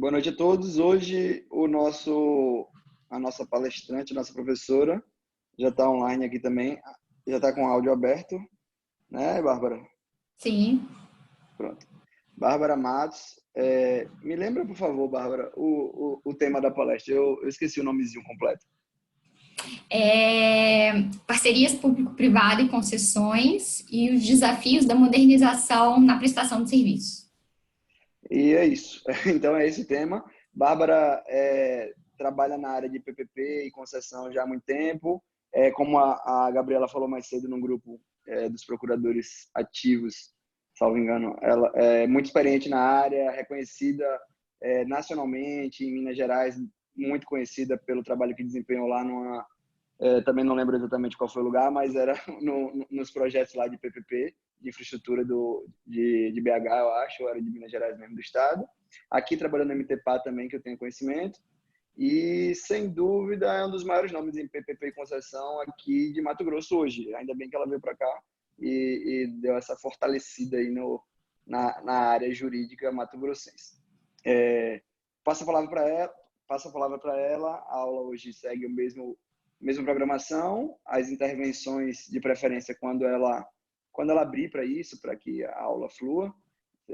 Boa noite a todos. Hoje a nossa palestrante, a nossa professora, já está online aqui também, já está com o áudio aberto, né, Bárbara? Sim. Pronto. Bárbara Matos. Me lembra, por favor, Bárbara, o tema da palestra. Eu esqueci o nomezinho completo. Parcerias público-privada e concessões e os desafios da modernização na prestação de serviços. E é isso. Então, é esse o tema. Bárbara trabalha na área de PPP e concessão já há muito tempo. Como a Gabriela falou mais cedo no grupo dos procuradores ativos, salvo engano, ela é muito experiente na área, reconhecida nacionalmente, em Minas Gerais, muito conhecida pelo trabalho que desempenhou lá também não lembro exatamente qual foi o lugar, mas era nos projetos lá de PPP, de infraestrutura de BH, eu acho, ou era de Minas Gerais mesmo, do estado. Aqui trabalhando no MTPA também, que eu tenho conhecimento. E, sem dúvida, é um dos maiores nomes em PPP e concessão aqui de Mato Grosso hoje. Ainda bem que ela veio para cá e deu essa fortalecida aí na área jurídica mato-grossense. Passo a palavra para ela. A aula hoje segue mesma programação, as intervenções de preferência quando ela abrir para isso, para que a aula flua.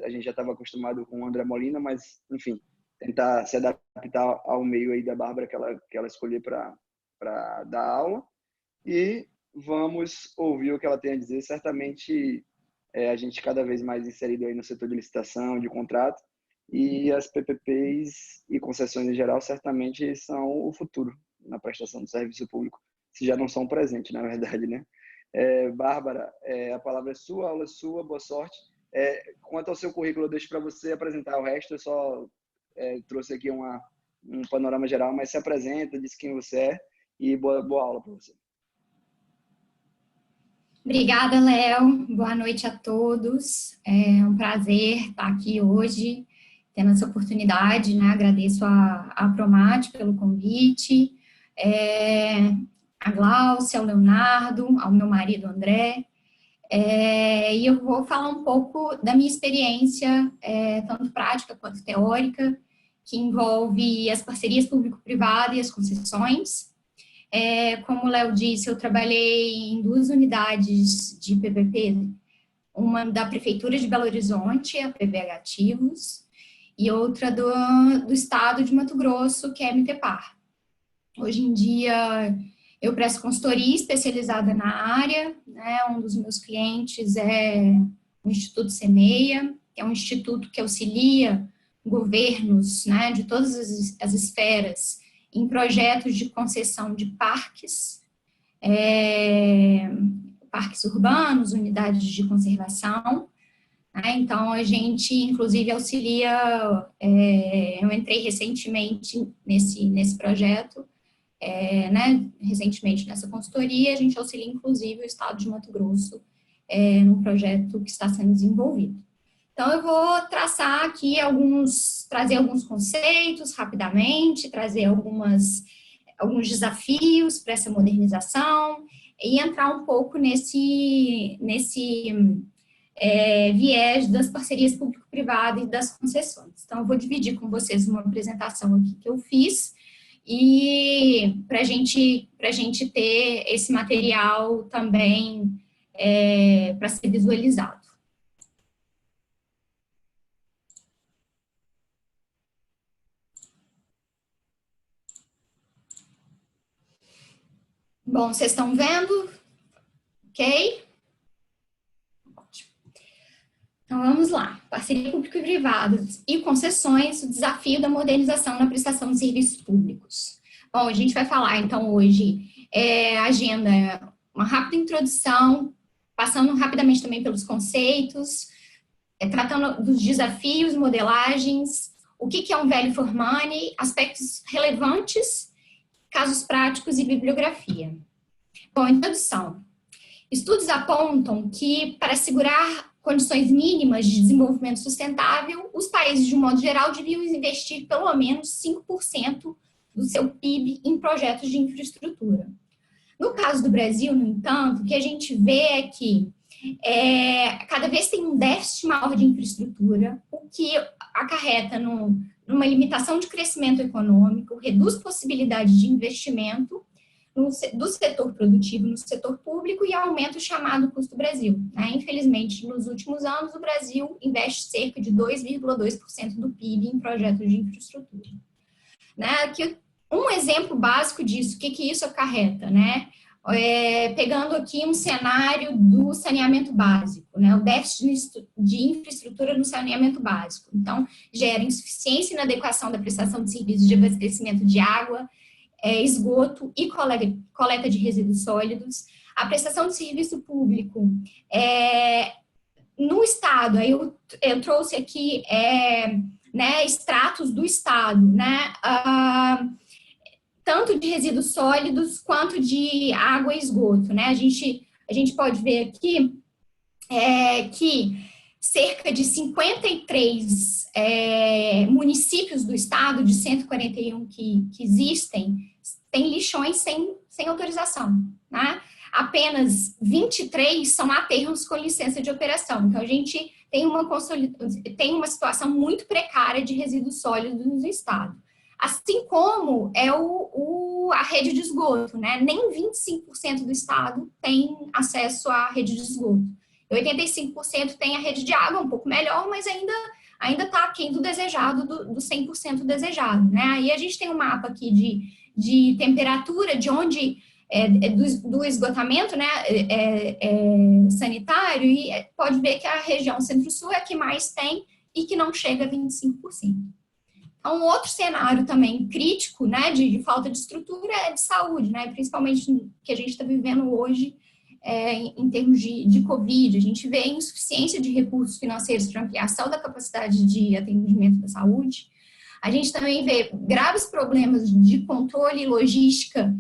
A gente já estava acostumado com o André Molina, mas, enfim, tentar se adaptar ao meio aí da Bárbara que ela escolher para dar aula. E vamos ouvir o que ela tem a dizer. Certamente a gente cada vez mais inserido aí no setor de licitação, de contrato, e as PPPs e concessões em geral certamente são o futuro na prestação do serviço público, se já não são presentes, na verdade, né? Bárbara, a palavra é sua, a aula é sua, boa sorte. Quanto ao seu currículo, eu deixo para você apresentar o resto, eu só trouxe aqui um panorama geral, mas se apresenta, diz quem você é e boa aula para você. Obrigada, Léo. Boa noite a todos. É um prazer estar aqui hoje, tendo essa oportunidade, né? Agradeço a Promate pelo convite, a Gláucia, ao Leonardo, ao meu marido André. E eu vou falar um pouco da minha experiência, tanto prática quanto teórica, que envolve as parcerias público-privadas e as concessões. Como o Léo disse, eu trabalhei em 2 unidades de PPP, uma da Prefeitura de Belo Horizonte, a PBH Ativos, e outra do estado de Mato Grosso, que é a MTPAR. Hoje em dia, eu presto consultoria especializada na área, né? Um dos meus clientes é o Instituto Semeia, que é um instituto que auxilia governos, né, de todas as esferas em projetos de concessão de parques, parques urbanos, unidades de conservação. Né? Então, a gente, inclusive, auxilia, eu entrei recentemente nesse projeto, né, recentemente nessa consultoria, a gente auxilia, inclusive, o estado de Mato Grosso num projeto que está sendo desenvolvido. Então, eu vou traçar aqui trazer alguns conceitos rapidamente, trazer alguns desafios para essa modernização e entrar um pouco nesse viés das parcerias público-privadas e das concessões. Então, eu vou dividir com vocês uma apresentação aqui que eu fiz, e para a gente ter esse material também para ser visualizado. Bom, vocês estão vendo? Ok? Ótimo. Então, vamos lá. Parceria público e privada e concessões, o desafio da modernização na prestação de serviços públicos. Bom, a gente vai falar, então, hoje, agenda, uma rápida introdução, passando rapidamente também pelos conceitos, tratando dos desafios, modelagens, o que é um value for money, aspectos relevantes, casos práticos e bibliografia. Bom, introdução. Estudos apontam que, para assegurar condições mínimas de desenvolvimento sustentável, os países, de um modo geral, deviam investir pelo menos 5% do seu PIB em projetos de infraestrutura. No caso do Brasil, no entanto, o que a gente vê é que cada vez tem um déficit maior de infraestrutura, o que acarreta numa limitação de crescimento econômico, reduz possibilidade de investimento do setor produtivo no setor público e aumenta o chamado custo Brasil, né? Infelizmente, nos últimos anos, o Brasil investe cerca de 2,2% do PIB em projetos de infraestrutura. Né? Aqui, um exemplo básico disso, o que isso acarreta, né? Pegando aqui um cenário do saneamento básico, né? O déficit de infraestrutura no saneamento básico. Então, gera insuficiência e inadequação da prestação de serviços de abastecimento de água, esgoto e coleta de resíduos sólidos. A prestação de serviço público no Estado, aí eu trouxe aqui né, extratos do Estado, né, tanto de resíduos sólidos quanto de água e esgoto, né? A gente pode ver aqui que cerca de 53 municípios do estado, de 141 que existem, têm lixões sem autorização, né? Apenas 23 são aterros com licença de operação. Então, a gente tem uma situação muito precária de resíduos sólidos no estado. Assim como a rede de esgoto, né? Nem 25% do estado tem acesso à rede de esgoto. 85% tem a rede de água, um pouco melhor, mas ainda está aquém do desejado, do 100% desejado, né? Aí a gente tem um mapa aqui de temperatura, de onde, do esgotamento, né, sanitário, e pode ver que a região centro-sul é a que mais tem e que não chega a 25%. Então, um outro cenário também crítico, né, de falta de estrutura é de saúde, né, principalmente que a gente está vivendo hoje, em termos de Covid. A gente vê insuficiência de recursos financeiros para ampliação da capacidade de atendimento da saúde. A gente também vê graves problemas de controle e logística,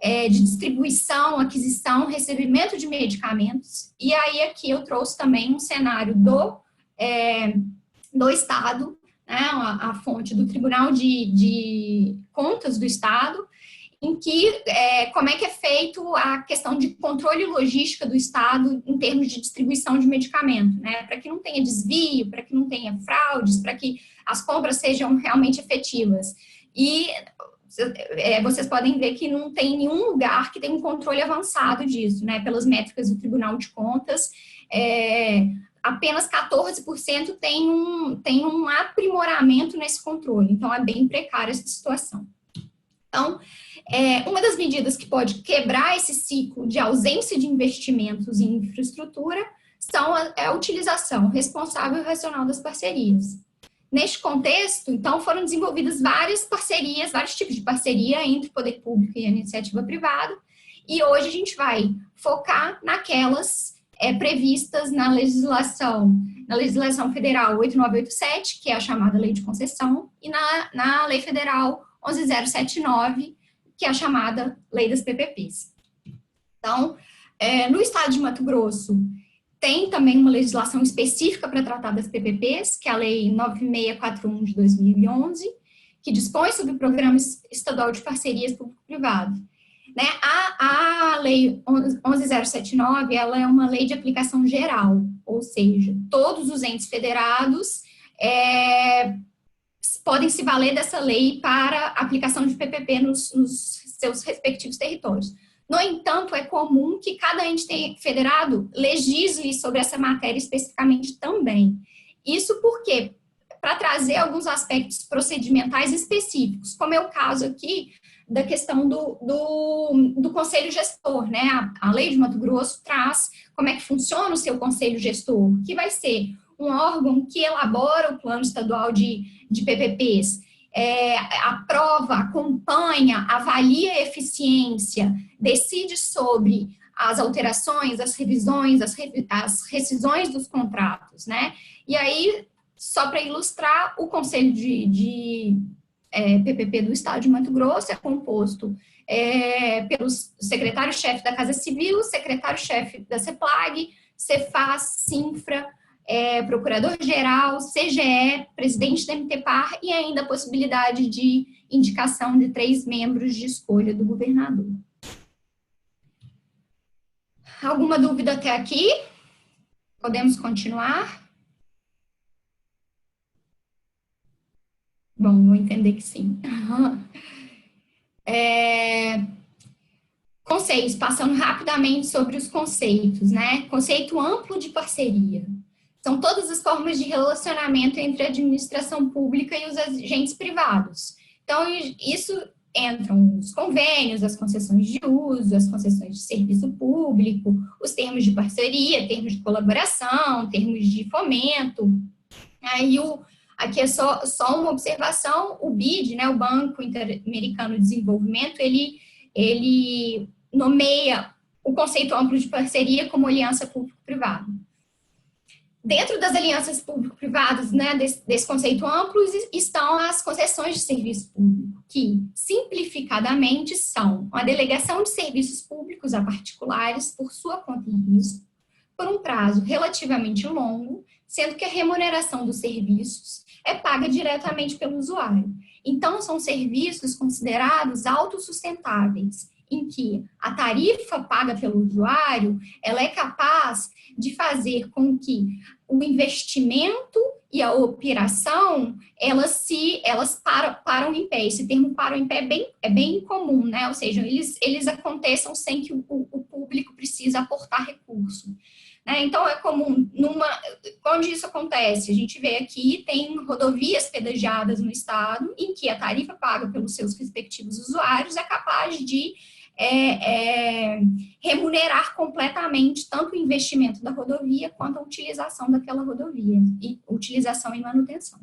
de distribuição, aquisição, recebimento de medicamentos. E aí aqui eu trouxe também um cenário do Estado, né, a fonte do Tribunal de Contas do Estado, em que, como é que é feito a questão de controle logística do Estado em termos de distribuição de medicamento, né, para que não tenha desvio, para que não tenha fraudes, para que as compras sejam realmente efetivas. E vocês podem ver que não tem nenhum lugar que tenha um controle avançado disso, né, pelas métricas do Tribunal de Contas, apenas 14% tem um aprimoramento nesse controle, então é bem precária essa situação. Então, uma das medidas que pode quebrar esse ciclo de ausência de investimentos em infraestrutura é a utilização responsável e racional das parcerias. Neste contexto, então, foram desenvolvidas várias parcerias, vários tipos de parceria entre o poder público e a iniciativa privada, e hoje a gente vai focar naquelas previstas na legislação federal 8987, que é a chamada Lei de Concessão, e na Lei Federal 11079, que é a chamada Lei das PPPs. Então, no estado de Mato Grosso, tem também uma legislação específica para tratar das PPPs, que é a Lei 9641 de 2011, que dispõe sobre o Programa Estadual de Parcerias Público-Privado. Né? A Lei 11079, ela é uma lei de aplicação geral, ou seja, todos os entes federados podem se valer dessa lei para aplicação de PPP nos seus respectivos territórios. No entanto, é comum que cada ente federado legisle sobre essa matéria especificamente também. Isso porque, para trazer alguns aspectos procedimentais específicos, como é o caso aqui da questão do conselho gestor, né? A lei de Mato Grosso traz como é que funciona o seu conselho gestor, que vai ser um órgão que elabora o plano estadual de PPPs, aprova, acompanha, avalia a eficiência, decide sobre as alterações, as revisões, as rescisões dos contratos, né? E aí, só para ilustrar, o Conselho de PPP do Estado de Mato Grosso é composto pelos secretário-chefe da Casa Civil, secretário-chefe da CEPLAG, Cefaz, Sinfra, procurador-geral, CGE, presidente da MTPAR e ainda a possibilidade de indicação de 3 membros de escolha do governador. Alguma dúvida até aqui? Podemos continuar? Bom, vou entender que sim. Conceitos, passando rapidamente sobre os conceitos, né? Conceito amplo de parceria. São todas as formas de relacionamento entre a administração pública e os agentes privados. Então, isso entram os convênios, as concessões de uso, as concessões de serviço público, os termos de parceria, termos de colaboração, termos de fomento. Aí, aqui é só uma observação, o BID, né, o Banco Interamericano de Desenvolvimento, ele nomeia o conceito amplo de parceria como aliança público-privada. Dentro das alianças público-privadas, né, desse conceito amplo, estão as concessões de serviço público, que, simplificadamente, são a delegação de serviços públicos a particulares por sua conta e risco, por um prazo relativamente longo, sendo que a remuneração dos serviços é paga diretamente pelo usuário. Então, são serviços considerados autossustentáveis, em que a tarifa paga pelo usuário, ela é capaz de fazer com que o investimento e a operação, elas param em pé. Esse termo param em pé é bem comum, né? Ou seja, eles aconteçam sem que o público precise aportar recurso. Né? Então, é comum, onde isso acontece? A gente vê aqui, tem rodovias pedagiadas no estado, em que a tarifa paga pelos seus respectivos usuários é capaz de remunerar completamente tanto o investimento da rodovia quanto a utilização daquela rodovia, e utilização e manutenção.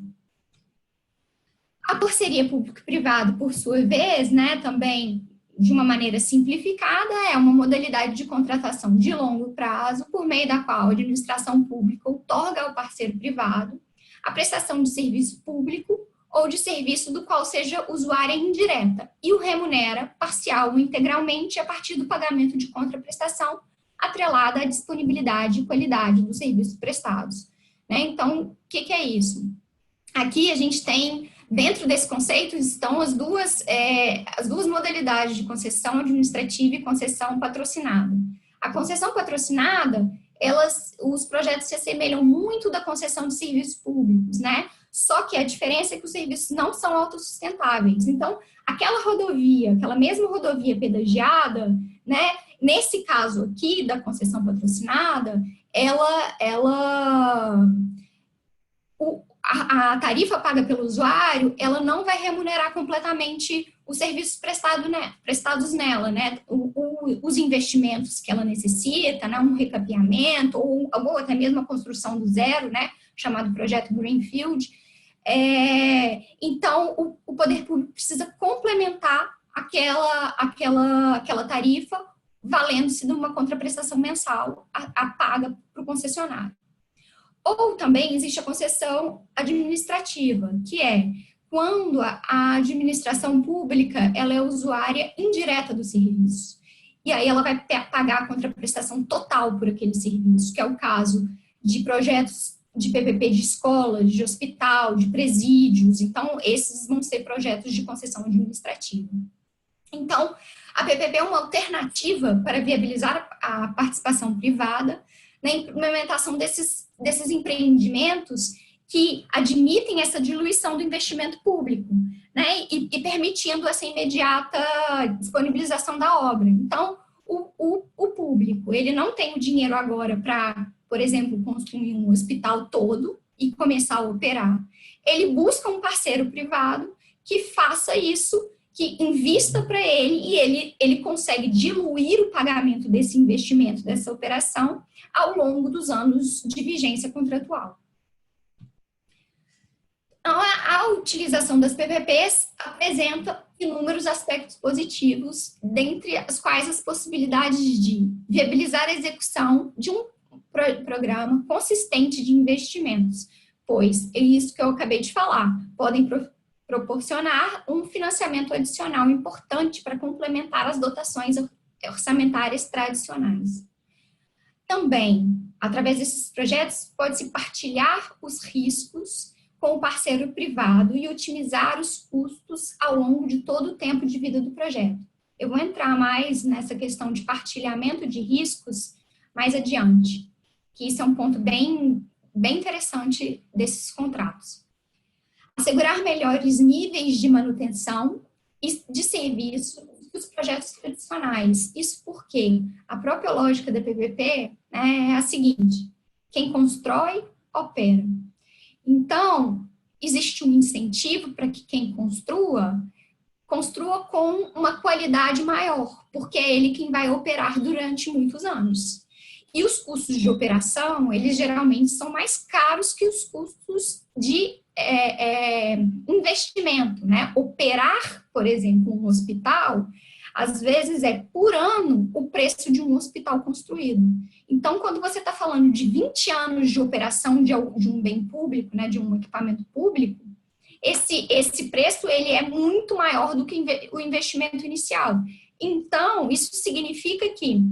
A parceria público-privada, por sua vez, né, também de uma maneira simplificada, é uma modalidade de contratação de longo prazo, por meio da qual a administração pública outorga ao parceiro privado a prestação de serviço público ou de serviço do qual seja usuária indireta, e o remunera parcial ou integralmente a partir do pagamento de contraprestação atrelada à disponibilidade e qualidade dos serviços prestados. Né? Então, o que é isso? Aqui a gente tem, dentro desse conceito, estão as duas modalidades de concessão administrativa e concessão patrocinada. A concessão patrocinada, os projetos se assemelham muito da concessão de serviços públicos, né? Só que a diferença é que os serviços não são autossustentáveis. Então, aquela mesma rodovia pedagiada, né? Nesse caso aqui da concessão patrocinada, a tarifa paga pelo usuário, ela não vai remunerar completamente os serviços prestados nela, né? Os investimentos que ela necessita, né? Um recapeamento, ou até mesmo a construção do zero, né? Chamado projeto Greenfield. Então, o poder público precisa complementar aquela tarifa, valendo-se de uma contraprestação mensal a paga para o concessionário. Ou também existe a concessão administrativa, que é quando a administração pública ela é usuária indireta do serviço. E aí ela vai pagar a contraprestação total por aquele serviço, que é o caso de projetos de PPP de escolas, de hospital, de presídios. Então, esses vão ser projetos de concessão administrativa. Então, a PPP é uma alternativa para viabilizar a participação privada na implementação desses empreendimentos que admitem essa diluição do investimento público, né, e permitindo essa imediata disponibilização da obra. Então, o público, ele não tem o dinheiro agora para, por exemplo, construir um hospital todo e começar a operar. Ele busca um parceiro privado que faça isso, que invista para ele, e ele consegue diluir o pagamento desse investimento, dessa operação, ao longo dos anos de vigência contratual. Então, a utilização das PPPs apresenta inúmeros aspectos positivos, dentre as quais as possibilidades de viabilizar a execução de um programa consistente de investimentos, pois é isso que eu acabei de falar, podem proporcionar um financiamento adicional importante para complementar as dotações orçamentárias tradicionais. Também, através desses projetos, pode-se partilhar os riscos com o parceiro privado e otimizar os custos ao longo de todo o tempo de vida do projeto. Eu vou entrar mais nessa questão de partilhamento de riscos mais adiante. que isso é um ponto bem interessante desses contratos. Assegurar melhores níveis de manutenção e de serviço dos projetos tradicionais. Isso porque a própria lógica da PPP, né, é a seguinte: quem constrói, opera. Então, existe um incentivo para que quem construa com uma qualidade maior, porque é ele quem vai operar durante muitos anos. E os custos de operação, eles geralmente são mais caros que os custos de investimento, né? Operar, por exemplo, um hospital, às vezes é por ano o preço de um hospital construído. Então, quando você está falando de 20 anos de operação de um bem público, né, de um equipamento público, esse preço ele é muito maior do que o investimento inicial. Então, isso significa que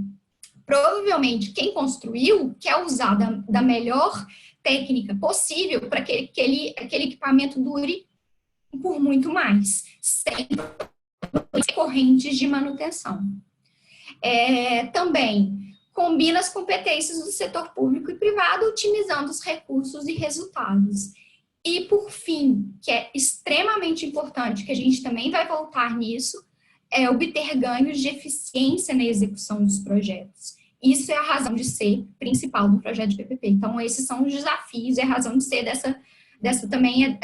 provavelmente quem construiu quer usar da melhor técnica possível para que aquele equipamento dure por muito mais, sem correntes de manutenção. Também combina as competências do setor público e privado, otimizando os recursos e resultados. E, por fim, que é extremamente importante, que a gente também vai voltar nisso, é obter ganhos de eficiência na execução dos projetos. Isso é a razão de ser principal do projeto de PPP. Então, esses são os desafios e a razão de ser dessa também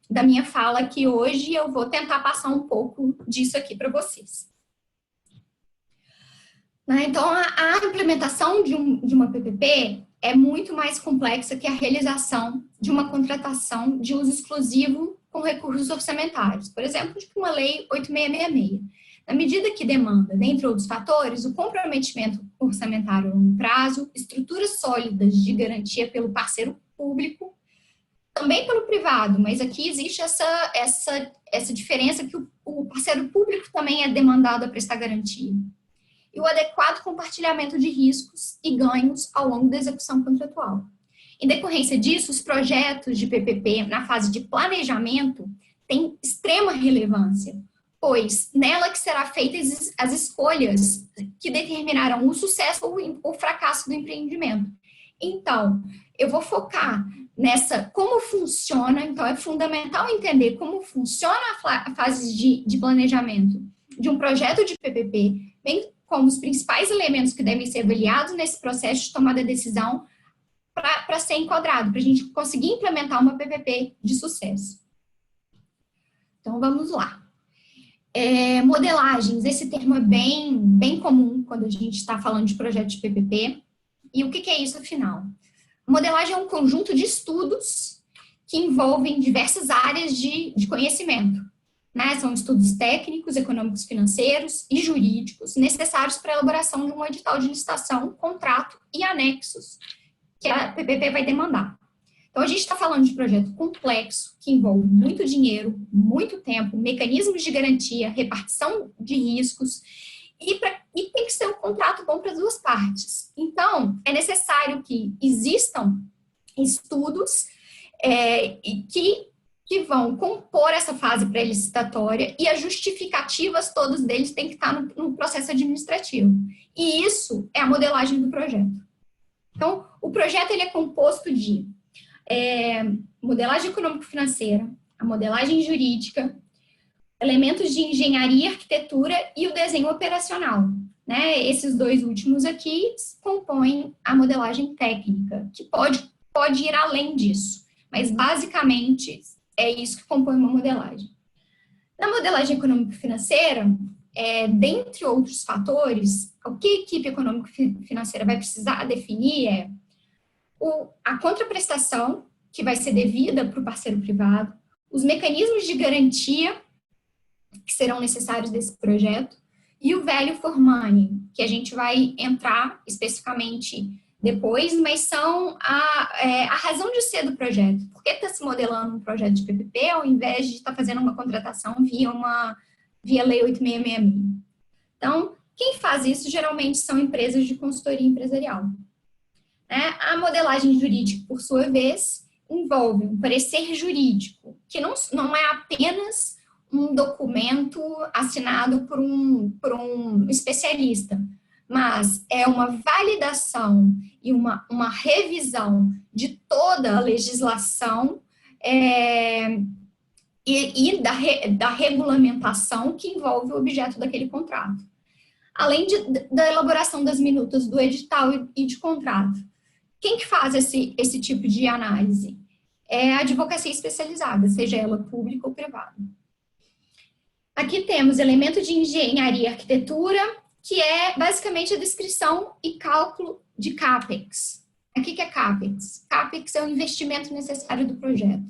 da minha fala aqui hoje. Eu vou tentar passar um pouco disso aqui para vocês. Então, a implementação de uma PPP é muito mais complexa que a realização de uma contratação de uso exclusivo com recursos orçamentários. Por exemplo, de uma lei 8666. Na medida que demanda, dentre outros fatores, o comprometimento orçamentário a longo prazo, estruturas sólidas de garantia pelo parceiro público, também pelo privado, mas aqui existe essa diferença que o parceiro público também é demandado a prestar garantia. E o adequado compartilhamento de riscos e ganhos ao longo da execução contratual. Em decorrência disso, os projetos de PPP na fase de planejamento têm extrema relevância, pois nela que será feitas as escolhas que determinarão o sucesso ou o fracasso do empreendimento. Então, eu vou focar como funciona, então é fundamental entender como funciona a fase de planejamento de um projeto de PPP, bem como os principais elementos que devem ser avaliados nesse processo de tomada de decisão para ser enquadrado, para a gente conseguir implementar uma PPP de sucesso. Então, vamos lá. Modelagens, esse termo é bem comum quando a gente está falando de projeto de PPP. E o que é isso, afinal? Modelagem é um conjunto de estudos que envolvem diversas áreas de conhecimento. Né? São estudos técnicos, econômicos, financeiros e jurídicos necessários para a elaboração de um edital de licitação, contrato e anexos que a PPP vai demandar. Então, a gente está falando de projeto complexo, que envolve muito dinheiro, muito tempo, mecanismos de garantia, repartição de riscos, e tem que ser um contrato bom para as duas partes. Então, é necessário que existam estudos que vão compor essa fase pré-licitatória e as justificativas, todos deles, têm que estar no processo administrativo. E isso é a modelagem do projeto. Então, o projeto ele é composto de modelagem econômico-financeira, a modelagem jurídica, elementos de engenharia e arquitetura e o desenho operacional. Né? Esses dois últimos aqui compõem a modelagem técnica, que pode ir além disso, mas basicamente é isso que compõe uma modelagem. Na modelagem econômico-financeira, dentre outros fatores, o que a equipe econômico-financeira vai precisar definir a contraprestação, que vai ser devida para o parceiro privado, os mecanismos de garantia que serão necessários desse projeto, e o value for money, que a gente vai entrar especificamente depois, mas são a razão de ser do projeto. Por que está se modelando um projeto de PPP ao invés de estar fazendo uma contratação via Lei 8666? Então, quem faz isso geralmente são empresas de consultoria empresarial. A modelagem jurídica, por sua vez, envolve um parecer jurídico, que não é apenas um documento assinado por um especialista, mas é uma validação e uma revisão de toda a legislação e da regulamentação que envolve o objeto daquele contrato. Além da elaboração das minutas do edital e de contrato. Quem que faz esse tipo de análise? É a advocacia especializada, seja ela pública ou privada. Aqui temos elemento de engenharia e arquitetura, que é basicamente a descrição e cálculo de CAPEX. O que é CAPEX? CAPEX é o investimento necessário do projeto.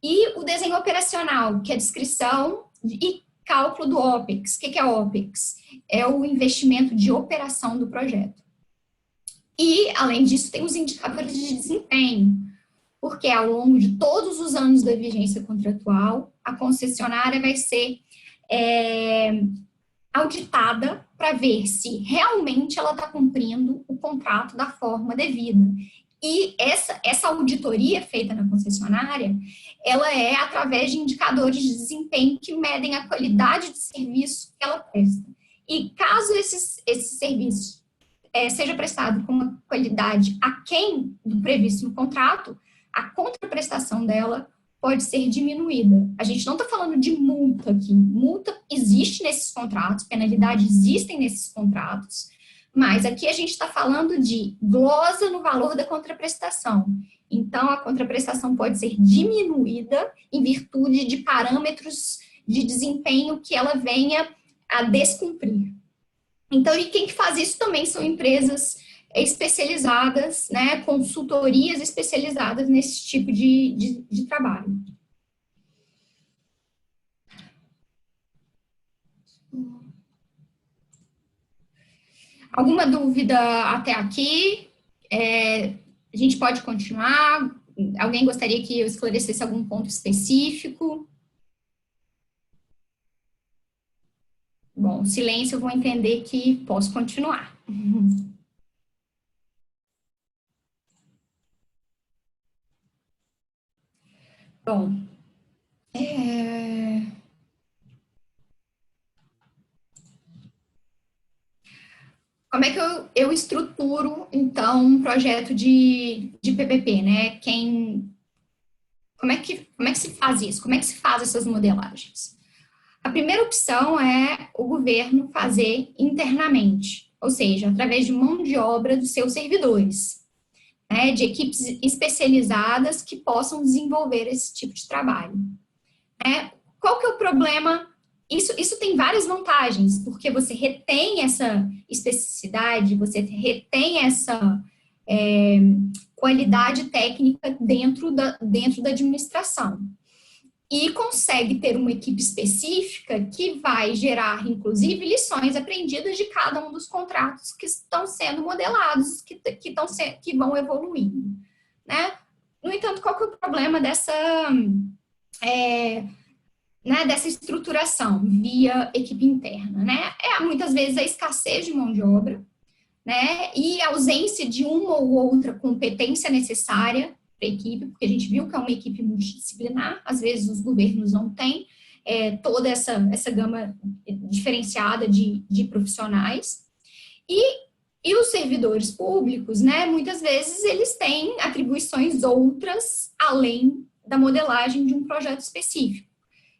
E o desenho operacional, que é a descrição e cálculo do OPEX. O que é OPEX? É o investimento de operação do projeto. E, além disso, tem os indicadores de desempenho, porque ao longo de todos os anos da vigência contratual, a concessionária vai ser auditada para ver se realmente ela está cumprindo o contrato da forma devida. E essa auditoria feita na concessionária, ela é através de indicadores de desempenho que medem a qualidade de serviço que ela presta. E caso esse serviço seja prestado com uma qualidade aquém do previsto no contrato, a contraprestação dela pode ser diminuída. A gente não está falando de multa aqui. Multa existe nesses contratos, penalidades existem nesses contratos, mas aqui a gente está falando de glosa no valor da contraprestação. Então, a contraprestação pode ser diminuída em virtude de parâmetros de desempenho que ela venha a descumprir. Então, e quem faz isso também são empresas especializadas, né, consultorias especializadas nesse tipo de trabalho. Alguma dúvida até aqui? A gente pode continuar? Alguém gostaria que eu esclarecesse algum ponto específico? Bom, silêncio, eu vou entender que posso continuar. Bom, como é que eu estruturo, então, um projeto de PPP, né? Como é que se faz isso? Como é que se faz essas modelagens? A primeira opção é o governo fazer internamente, ou seja, através de mão de obra dos seus servidores, né, de equipes especializadas que possam desenvolver esse tipo de trabalho. Qual que é o problema? Isso tem várias vantagens, porque você retém essa especificidade, você retém essa qualidade técnica dentro da administração. E consegue ter uma equipe específica que vai gerar, inclusive, lições aprendidas de cada um dos contratos que estão sendo modelados, que vão evoluindo, né? No entanto, qual que é o problema dessa estruturação via equipe interna, né? Muitas vezes a escassez de mão de obra, né? E a ausência de uma ou outra competência necessária para a equipe, porque a gente viu que é uma equipe multidisciplinar, às vezes os governos não têm toda essa gama diferenciada de profissionais, e os servidores públicos, né, muitas vezes eles têm atribuições outras além da modelagem de um projeto específico.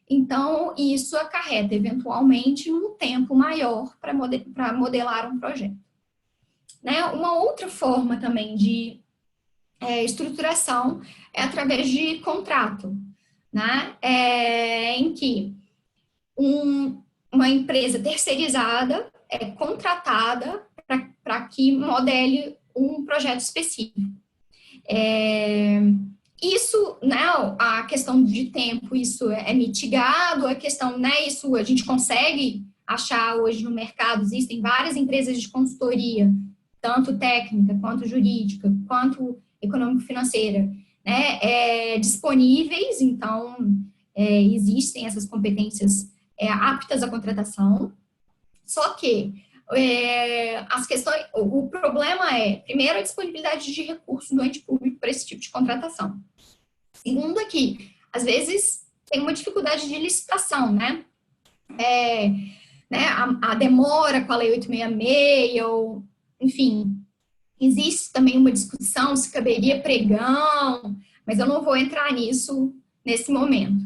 Então, isso acarreta, eventualmente, um tempo maior para modelar um projeto. Né? Uma outra forma também de estruturação é através de contrato, né? Em que uma empresa terceirizada é contratada para que modele um projeto específico. Isso, né, a questão de tempo, isso é mitigado, a questão, né, isso a gente consegue achar hoje no mercado, existem várias empresas de consultoria, tanto técnica, quanto jurídica, quanto econômico-financeira, né, disponíveis, então existem essas competências aptas à contratação, só que o problema primeiro, a disponibilidade de recursos do ente público para esse tipo de contratação. Segundo, às vezes tem uma dificuldade de licitação, né? né, a demora com a Lei 866, ou, enfim, existe também uma discussão se caberia pregão, mas eu não vou entrar nisso nesse momento.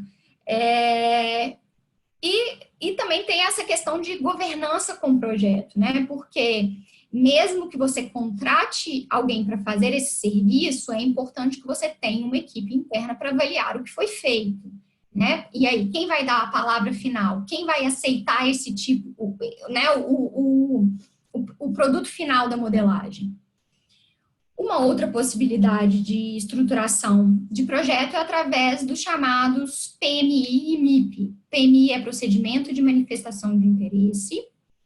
E também tem essa questão de governança com o projeto, né? Porque mesmo que você contrate alguém para fazer esse serviço, é importante que você tenha uma equipe interna para avaliar o que foi feito, né? E aí, quem vai dar a palavra final? Quem vai aceitar esse tipo, né? O produto final da modelagem? Uma outra possibilidade de estruturação de projeto é através dos chamados PMI e MIP. PMI é procedimento de manifestação de interesse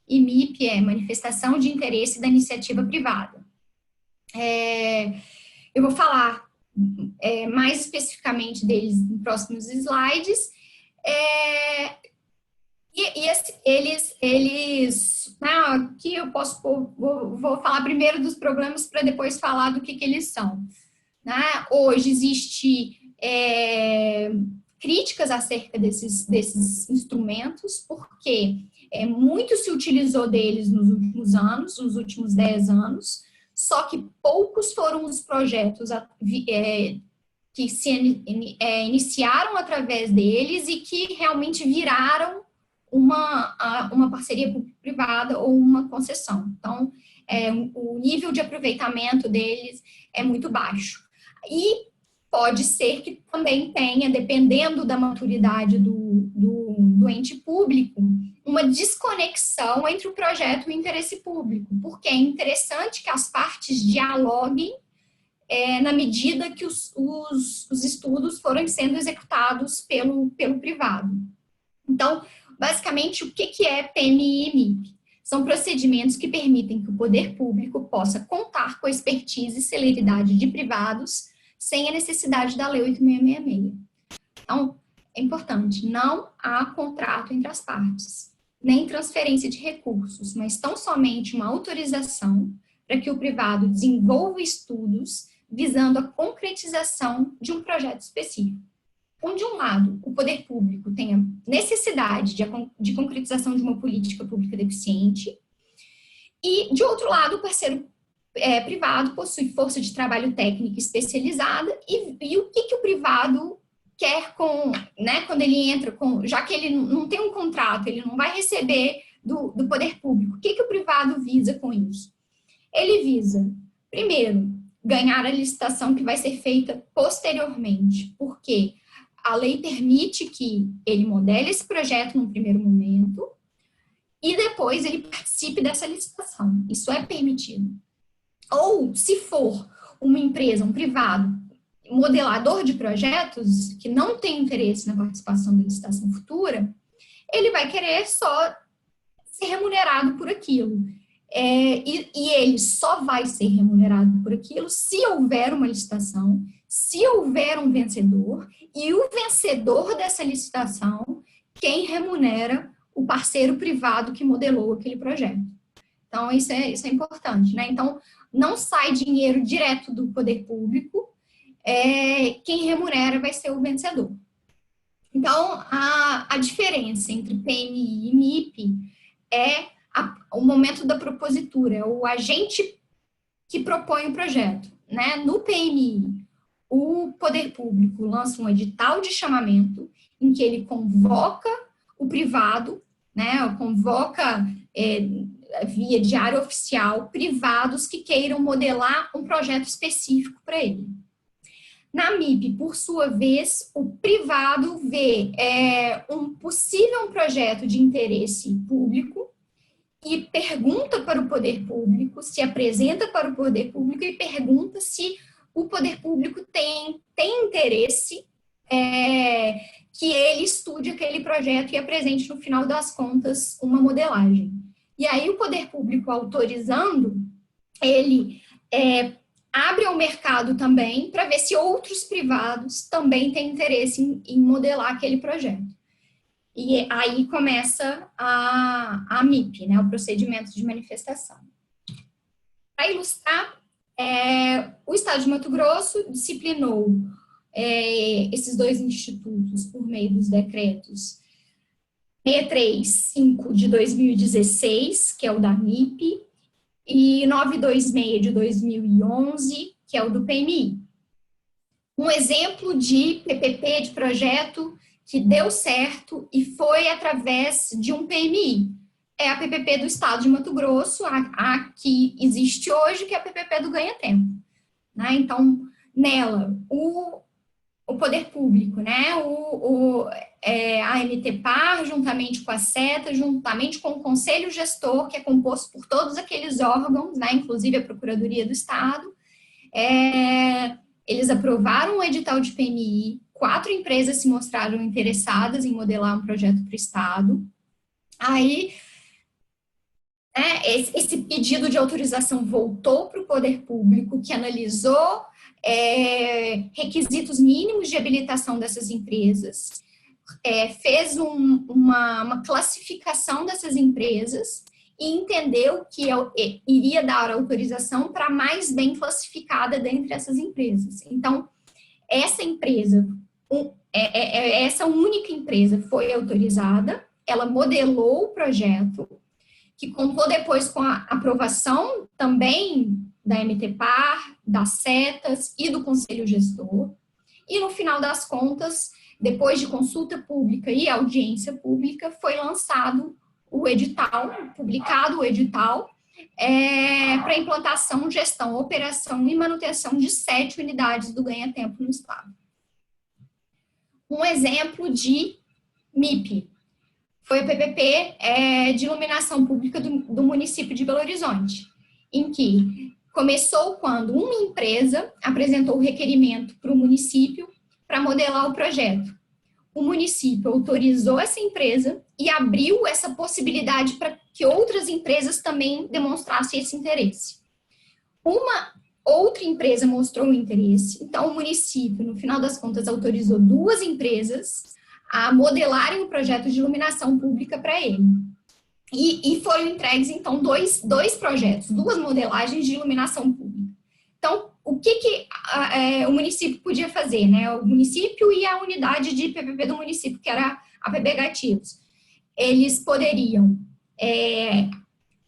e MIP é manifestação de interesse da iniciativa privada. Eu vou falar mais especificamente deles em próximos slides. Eles aqui eu posso vou falar primeiro dos problemas para depois falar do que eles são. Né? Hoje existe críticas acerca desses instrumentos, porque muito se utilizou deles nos últimos anos, nos últimos 10 anos, só que poucos foram os projetos que se iniciaram através deles e que realmente viraram uma parceria público-privada ou uma concessão. Então, o nível de aproveitamento deles é muito baixo. E pode ser que também tenha, dependendo da maturidade do ente público, uma desconexão entre o projeto e o interesse público, porque é interessante que as partes dialoguem na medida que os estudos foram sendo executados pelo privado. Então, basicamente, o que é PMI e MIP? São procedimentos que permitem que o poder público possa contar com a expertise e celeridade de privados sem a necessidade da Lei 8666. Então, é importante, não há contrato entre as partes, nem transferência de recursos, mas tão somente uma autorização para que o privado desenvolva estudos visando a concretização de um projeto específico. Onde, de um lado, o poder público tem a necessidade de concretização de uma política pública deficiente, e, de outro lado, o parceiro privado possui força de trabalho técnica especializada, e o que o privado quer quando ele entra, já que ele não tem um contrato, ele não vai receber do poder público, o que o privado visa com isso? Ele visa, primeiro, ganhar a licitação que vai ser feita posteriormente, porque a lei permite que ele modele esse projeto num primeiro momento e depois ele participe dessa licitação. Isso é permitido. Ou, se for uma empresa, um privado, modelador de projetos que não tem interesse na participação da licitação futura, ele vai querer só ser remunerado por aquilo. E ele só vai ser remunerado por aquilo se houver uma licitação, se houver um vencedor, e o vencedor dessa licitação, quem remunera o parceiro privado que modelou aquele projeto. Então, isso é importante, né? Então, não sai dinheiro direto do poder público, quem remunera vai ser o vencedor. Então, a diferença entre PMI e MIP é o momento da propositura, é o agente que propõe o projeto, né? No PMI, o poder público lança um edital de chamamento em que ele convoca o privado, né? Convoca via diário oficial privados que queiram modelar um projeto específico para ele. Na MIP, por sua vez, o privado vê um possível projeto de interesse público e pergunta para o poder público, se apresenta para o poder público e pergunta se o poder público tem interesse que ele estude aquele projeto e apresente, no final das contas, uma modelagem. E aí o poder público autorizando, ele abre ao mercado também para ver se outros privados também têm interesse em modelar aquele projeto. E aí começa a MIP, né, o procedimento de manifestação. Para ilustrar, o Estado de Mato Grosso disciplinou esses dois institutos por meio dos decretos 635 de 2016, que é o da MIP, e 926 de 2011, que é o do PMI. Um exemplo de PPP, de projeto que deu certo e foi através de um PMI. É a PPP do Estado de Mato Grosso, a que existe hoje, que é a PPP do Ganha Tempo. Né? Então, nela, o poder público, né? A MTPAR, juntamente com a SETA, juntamente com o Conselho Gestor, que é composto por todos aqueles órgãos, né? Inclusive a Procuradoria do Estado, eles aprovaram o edital de PMI, 4 empresas se mostraram interessadas em modelar um projeto para o Estado. Aí, esse pedido de autorização voltou para o poder público, que analisou requisitos mínimos de habilitação dessas empresas, fez uma classificação dessas empresas e entendeu que iria dar autorização para a mais bem classificada dentre essas empresas. Então, essa empresa, essa única empresa foi autorizada, ela modelou o projeto, que contou depois com a aprovação também da MTPAR, das setas e do Conselho Gestor. E no final das contas, depois de consulta pública e audiência pública, foi lançado o edital, publicado o edital, para implantação, gestão, operação e manutenção de 7 unidades do Ganha Tempo no Estado. Um exemplo de MIP foi o PPP de iluminação pública do município de Belo Horizonte, em que começou quando uma empresa apresentou o requerimento para o município para modelar o projeto. O município autorizou essa empresa e abriu essa possibilidade para que outras empresas também demonstrassem esse interesse. Uma outra empresa mostrou o interesse, então o município, no final das contas, autorizou 2 empresas a modelarem o projeto de iluminação pública para ele. E foram entregues, então, dois projetos, 2 modelagens de iluminação pública. Então, o que o município podia fazer, né? O município e a unidade de PPP do município, que era a PB Gatilhos. Eles poderiam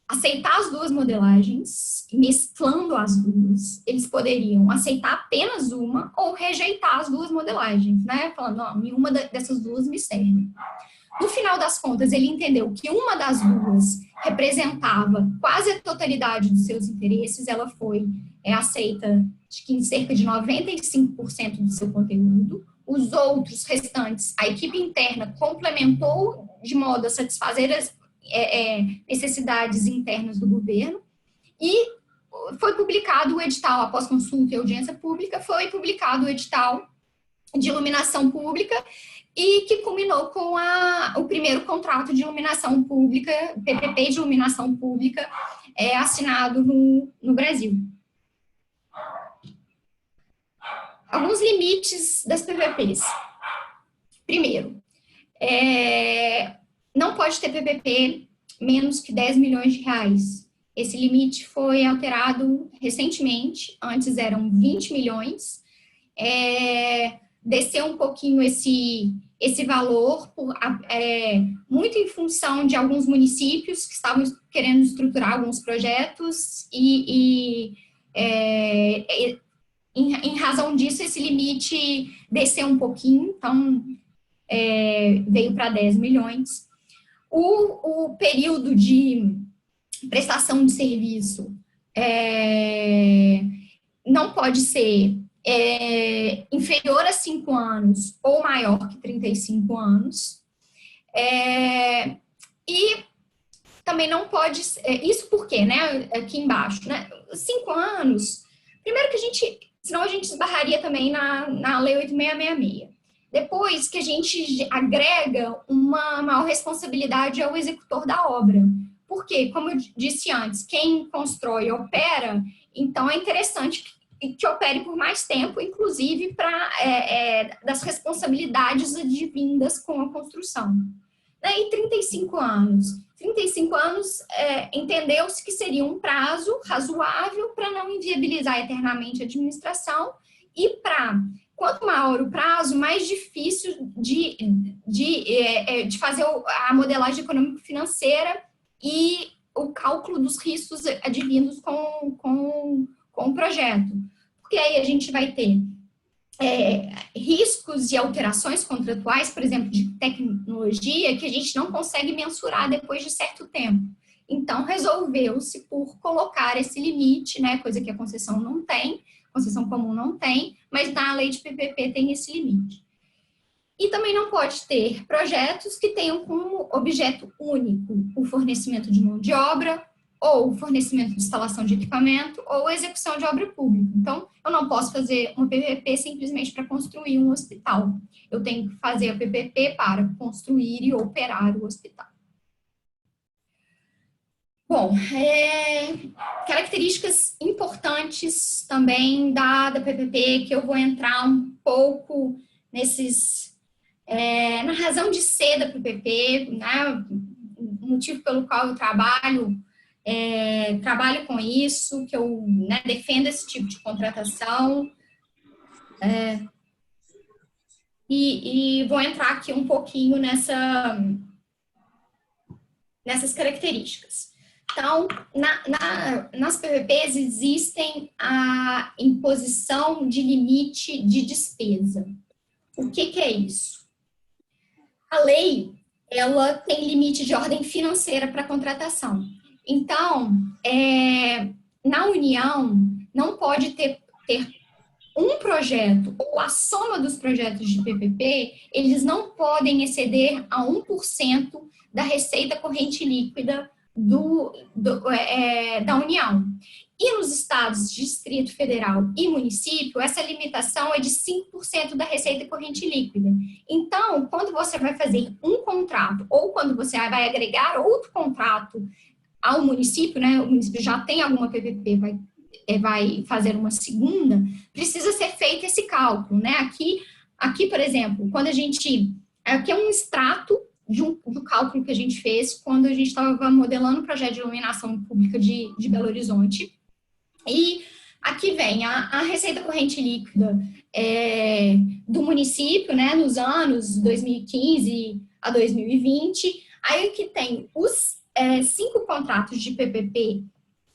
aceitar as 2 modelagens, mesclando as 2. Eles poderiam aceitar apenas uma ou rejeitar as 2 modelagens, né? Falando, não, nenhuma dessas 2 me serve. No final das contas, ele entendeu que uma das 2 representava quase a totalidade dos seus interesses, ela foi aceita acho que em cerca de 95% do seu conteúdo. Os outros restantes, a equipe interna complementou de modo a satisfazer as necessidades internas do governo, e foi publicado o edital, após consulta e audiência pública, foi publicado o edital de iluminação pública, e que culminou com o primeiro contrato de iluminação pública, PPP de iluminação pública, assinado no Brasil. Alguns limites das PPPs. Primeiro, não pode ter PPP menos que 10 milhões de reais. Esse limite foi alterado recentemente, antes eram 20 milhões. Desceu um pouquinho esse valor, muito em função de alguns municípios que estavam querendo estruturar alguns projetos em razão disso, esse limite desceu um pouquinho, então veio para 10 milhões. O período de prestação de serviço não pode ser inferior a 5 anos ou maior que 35 anos. E também não pode... isso por quê, né? Aqui embaixo, né? 5 anos... Primeiro que senão a gente esbarraria também na Lei 8666. Depois que a gente agrega uma maior responsabilidade ao executor da obra. Porque, como eu disse antes, quem constrói opera, então é interessante que opere por mais tempo, inclusive das responsabilidades advindas com a construção. E 35 anos. 35 anos entendeu-se que seria um prazo razoável para não inviabilizar eternamente a administração e para quanto maior o prazo, mais difícil de fazer a modelagem econômico-financeira e o cálculo dos riscos advindos com o projeto. Porque aí a gente vai ter riscos e alterações contratuais, por exemplo, de tecnologia, que a gente não consegue mensurar depois de certo tempo. Então, resolveu-se por colocar esse limite, né, coisa que a concessão não tem, concessão comum não tem, mas na lei de PPP tem esse limite. E também não pode ter projetos que tenham como objeto único o fornecimento de mão de obra, ou o fornecimento de instalação de equipamento, ou execução de obra pública. Então, eu não posso fazer uma PPP simplesmente para construir um hospital. Eu tenho que fazer a PPP para construir e operar o hospital. Bom, características importantes também da PPP, que eu vou entrar um pouco na razão de ser da PPP, né, o motivo pelo qual eu trabalho com isso, que eu, né, defendo esse tipo de contratação. E vou entrar aqui um pouquinho nessas características. Então, nas PPPs existem a imposição de limite de despesa. O que é isso? A lei, ela tem limite de ordem financeira para contratação. Então, na União, não pode ter um projeto ou a soma dos projetos de PPP, eles não podem exceder a 1% da receita corrente líquida da União. E nos estados, Distrito Federal e município, essa limitação é de 5% da receita corrente líquida. Então, quando você vai fazer um contrato ou quando você vai agregar outro contrato ao município, né, o município já tem alguma PPP, vai fazer uma segunda, precisa ser feito esse cálculo, né? Aqui, por exemplo, quando aqui é um extrato do cálculo que a gente fez quando a gente estava modelando o projeto de iluminação pública de Belo Horizonte. E aqui vem a receita corrente líquida do município, né, nos anos 2015 a 2020. Aí que tem os 5 contratos de PPP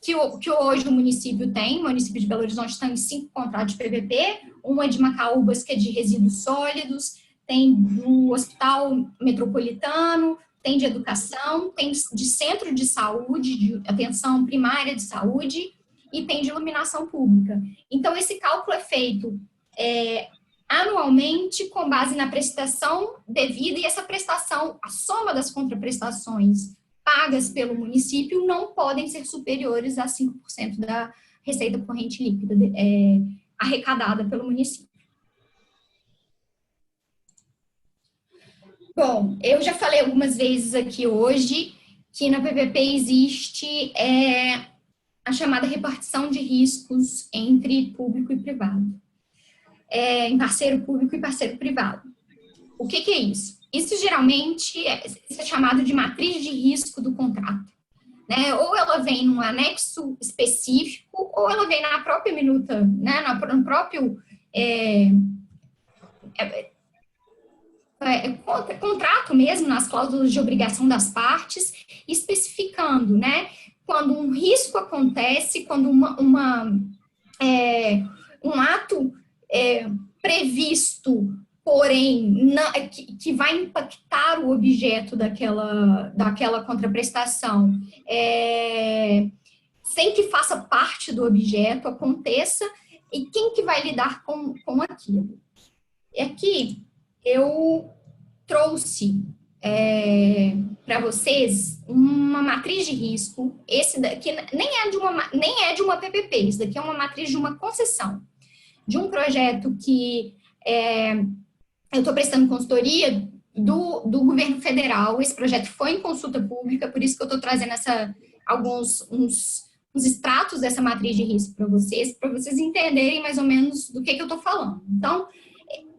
que hoje o município tem. O município de Belo Horizonte tem 5 contratos de PPP, uma de Macaúbas, que é de resíduos sólidos, tem do Hospital Metropolitano, tem de educação, tem de centro de saúde, de atenção primária de saúde, e tem de iluminação pública. Então, esse cálculo é feito anualmente com base na prestação devida, e essa prestação, a soma das contraprestações pagas pelo município não podem ser superiores a 5% da receita corrente líquida arrecadada pelo município. Bom, eu já falei algumas vezes aqui hoje que na PPP existe a chamada repartição de riscos entre público e privado, em parceiro público e parceiro privado. O que é isso? Isso geralmente é chamado de matriz de risco do contrato, né? Ou ela vem num anexo específico, ou ela vem na própria minuta, né? No próprio contrato mesmo, nas cláusulas de obrigação das partes, especificando, né? Quando um risco acontece, quando um ato previsto, porém, que vai impactar o objeto daquela contraprestação, sem que faça parte do objeto, aconteça, e quem que vai lidar com aquilo? Aqui, eu trouxe para vocês uma matriz de risco. Esse daqui nem é de uma PPP, isso daqui é uma matriz de uma concessão, de um projeto que eu estou prestando consultoria do governo federal. Esse projeto foi em consulta pública, por isso que eu estou trazendo uns extratos dessa matriz de risco para vocês entenderem mais ou menos do que eu estou falando. Então,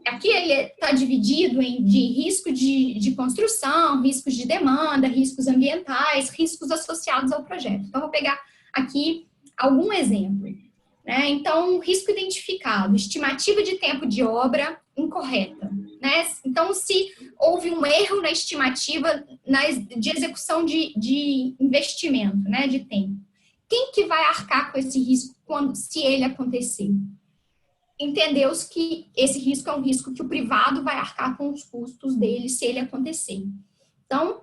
aqui ele está dividido de risco de construção, riscos de demanda, riscos ambientais, riscos associados ao projeto. Então, eu vou pegar aqui algum exemplo. né? Então, risco identificado, estimativa de tempo de obra incorreta, né? Então, se houve um erro na estimativa de execução de investimento, né, de tempo, quem que vai arcar com esse risco se ele acontecer? Entendeu-se que esse risco é um risco que o privado vai arcar com os custos dele se ele acontecer. Então,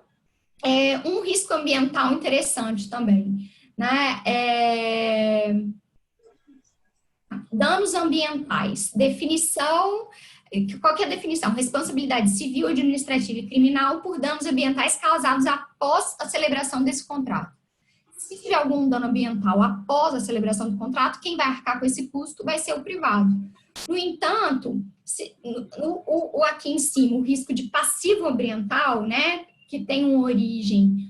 um risco ambiental interessante também, né? Danos ambientais, definição, qual que é a definição? Responsabilidade civil, administrativa e criminal por danos ambientais causados após a celebração desse contrato. Se tiver algum dano ambiental após a celebração do contrato, quem vai arcar com esse custo vai ser o privado. No entanto, aqui em cima, o risco de passivo ambiental, né, que tem uma origem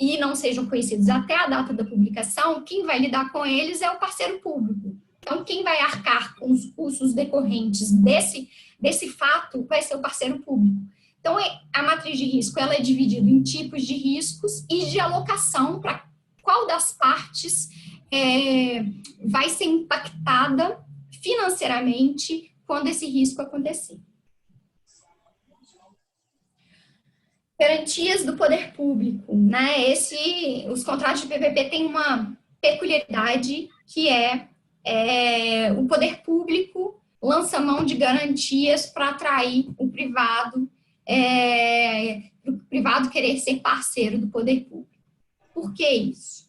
e não sejam conhecidos até a data da publicação, quem vai lidar com eles é o parceiro público. Então, quem vai arcar com os custos decorrentes desse fato vai ser o parceiro público. Então, a matriz de risco ela é dividida em tipos de riscos e de alocação para qual das partes vai ser impactada financeiramente quando esse risco acontecer. Garantias do poder público, né? Os contratos de PPP têm uma peculiaridade que o poder público lança mão de garantias para atrair o privado querer ser parceiro do poder público. Por que isso?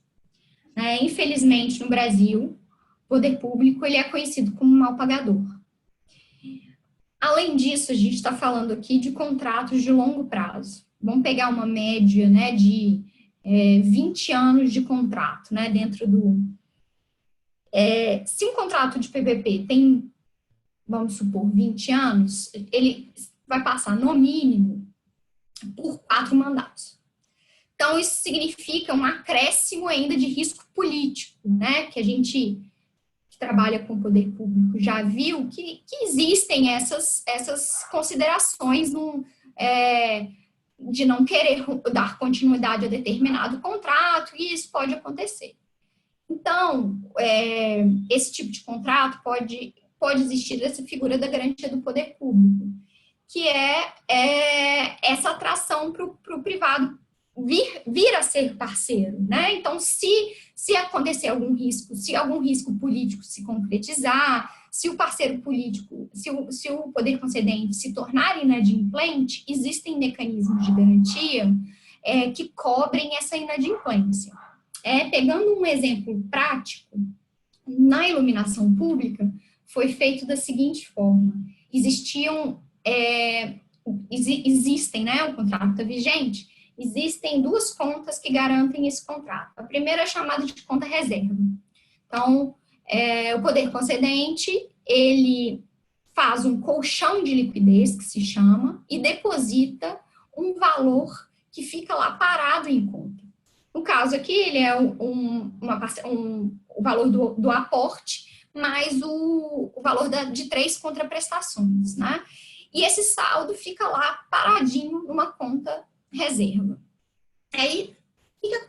Infelizmente, no Brasil, o poder público ele é conhecido como mal pagador. Além disso, a gente está falando aqui de contratos de longo prazo. Vamos pegar uma média, né, de 20 anos de contrato, né, dentro do... se um contrato de PPP tem, vamos supor, 20 anos, ele vai passar, no mínimo, por 4 mandatos. Então, isso significa um acréscimo ainda de risco político, né? Que a gente que trabalha com o poder público já viu que existem essas considerações de não querer dar continuidade a determinado contrato, e isso pode acontecer. Então, esse tipo de contrato pode existir essa figura da garantia do poder público, que é essa atração para o privado vir a ser parceiro, né? Então, se acontecer algum risco político se concretizar, se o parceiro político, se o poder concedente se tornar inadimplente, existem mecanismos de garantia que cobrem essa inadimplência. Pegando um exemplo prático, na iluminação pública, foi feito da seguinte forma: existem, né, o contrato está vigente, existem 2 contas que garantem esse contrato. A primeira é chamada de conta reserva. Então, o poder concedente, ele faz um colchão de liquidez, que se chama, e deposita um valor que fica lá parado em conta. No caso aqui, ele é o valor do aporte, mais o valor de 3 contraprestações, né? E esse saldo fica lá paradinho numa conta reserva.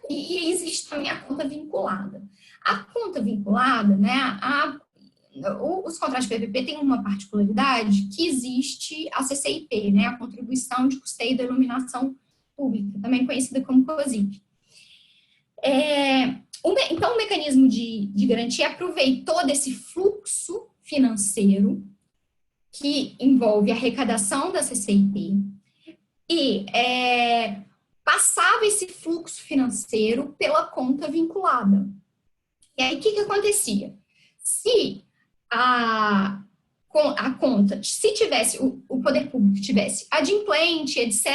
E existe também a conta vinculada. A conta vinculada, né, os contratos de PPP têm uma particularidade, que existe a CCIP, né, a Contribuição de Custeio da Iluminação Pública, também conhecida como COSIP. Então, o mecanismo de garantia aproveitou desse fluxo financeiro que envolve a arrecadação da CCIP e passava esse fluxo financeiro pela conta vinculada. E aí, o que acontecia? Se a conta, se tivesse, o poder público tivesse adimplente, etc.,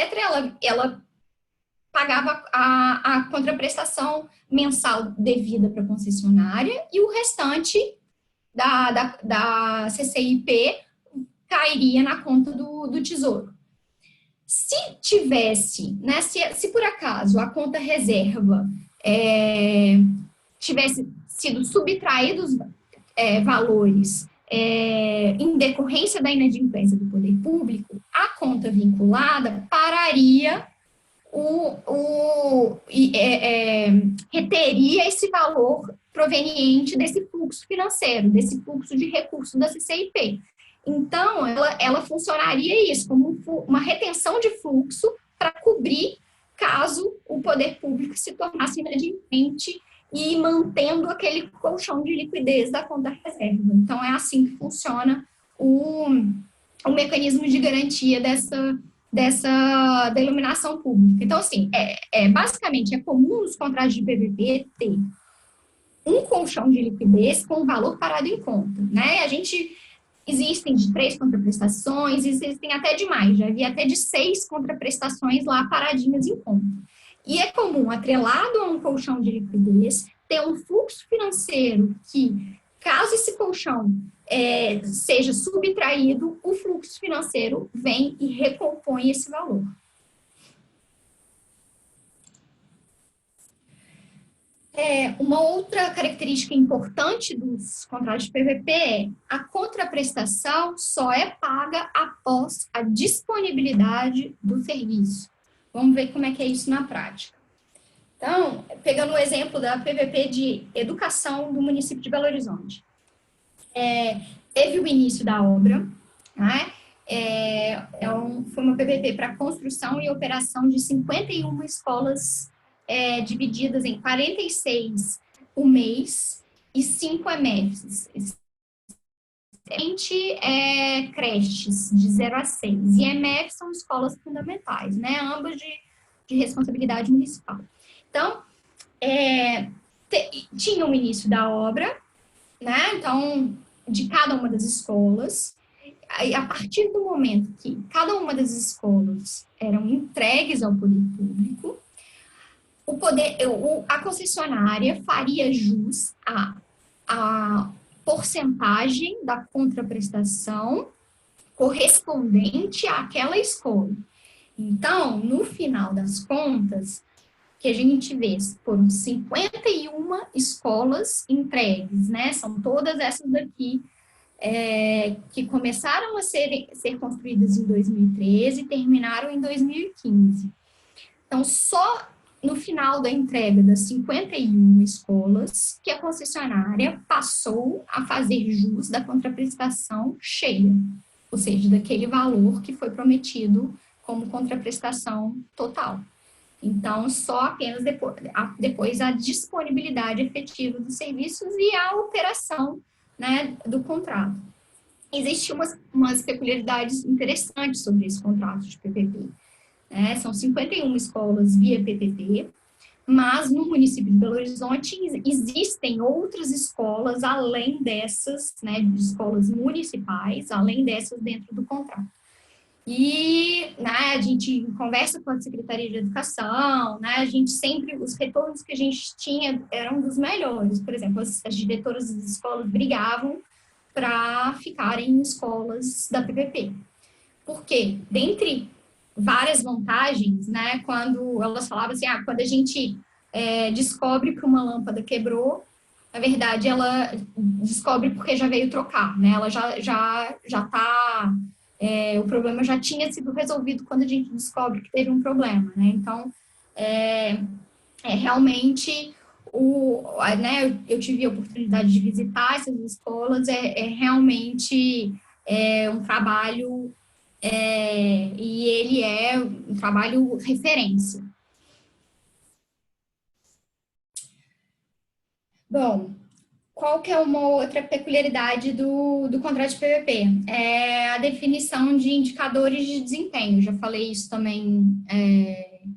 ela pagava a contraprestação mensal devida para a concessionária e o restante da CCIP cairia na conta do Tesouro. Se tivesse, né, se por acaso a conta reserva tivesse sido subtraídos valores em decorrência da inadimplência do poder público, a conta vinculada pararia reteria esse valor proveniente desse fluxo financeiro, desse fluxo de recursos da CCIP. Então, ela funcionaria isso, como uma retenção de fluxo para cobrir caso o poder público se tornasse inadimplente e mantendo aquele colchão de liquidez da conta reserva. Então, é assim que funciona o mecanismo de garantia dessa denominação pública. Então, assim, basicamente, é comum os contratos de PPP ter um colchão de liquidez com valor parado em conta, né? Existem de 3 contraprestações, existem até de mais, já havia até de 6 contraprestações lá paradinhas em conta. E é comum, atrelado a um colchão de liquidez, ter um fluxo financeiro que, caso esse colchão seja subtraído, o fluxo financeiro vem e recompõe esse valor. Uma outra característica importante dos contratos de PPP é a contraprestação só é paga após a disponibilidade do serviço. Vamos ver como é que é isso na prática. Então, pegando o exemplo da PPP de educação do município de Belo Horizonte. Teve o início da obra, né? Foi uma PPP para construção e operação de 51 escolas divididas em 46 o mês e 5 EMEFs. Creches de 0 a 6. E EMEF são escolas fundamentais, né? Ambas de responsabilidade municipal. Então, tinha o início da obra, né? Então, de cada uma das escolas. Aí, a partir do momento que cada uma das escolas eram entregues ao poder público, a concessionária faria jus à porcentagem da contraprestação correspondente àquela escola. Então, no final das contas, que a gente vê, foram 51 escolas entregues, né? São todas essas daqui que começaram a ser construídas em 2013 e terminaram em 2015. Então, só no final da entrega das 51 escolas que a concessionária passou a fazer jus da contraprestação cheia, ou seja, daquele valor que foi prometido como contraprestação total. Então, só apenas depois a disponibilidade efetiva dos serviços e a operação, né, do contrato. Existem umas peculiaridades interessantes sobre esse contrato de PPP. São 51 escolas via PPP, mas no município de Belo Horizonte existem outras escolas além dessas, né, de escolas municipais, além dessas dentro do contrato. E, né, a gente conversa com a Secretaria de Educação, né, os retornos que a gente tinha eram dos melhores. Por exemplo, as diretoras das escolas brigavam para ficarem em escolas da PPP. Por quê? Dentre várias vantagens, né, quando elas falavam assim, quando a gente descobre que uma lâmpada quebrou, na verdade, ela descobre porque já veio trocar, né, ela já tá... o problema já tinha sido resolvido quando a gente descobre que teve um problema, né? Então, realmente, né, eu tive a oportunidade de visitar essas escolas, realmente um trabalho, e ele é um trabalho referência. Bom, qual que é uma outra peculiaridade do contrato de PPP? É a definição de indicadores de desempenho. Já falei isso também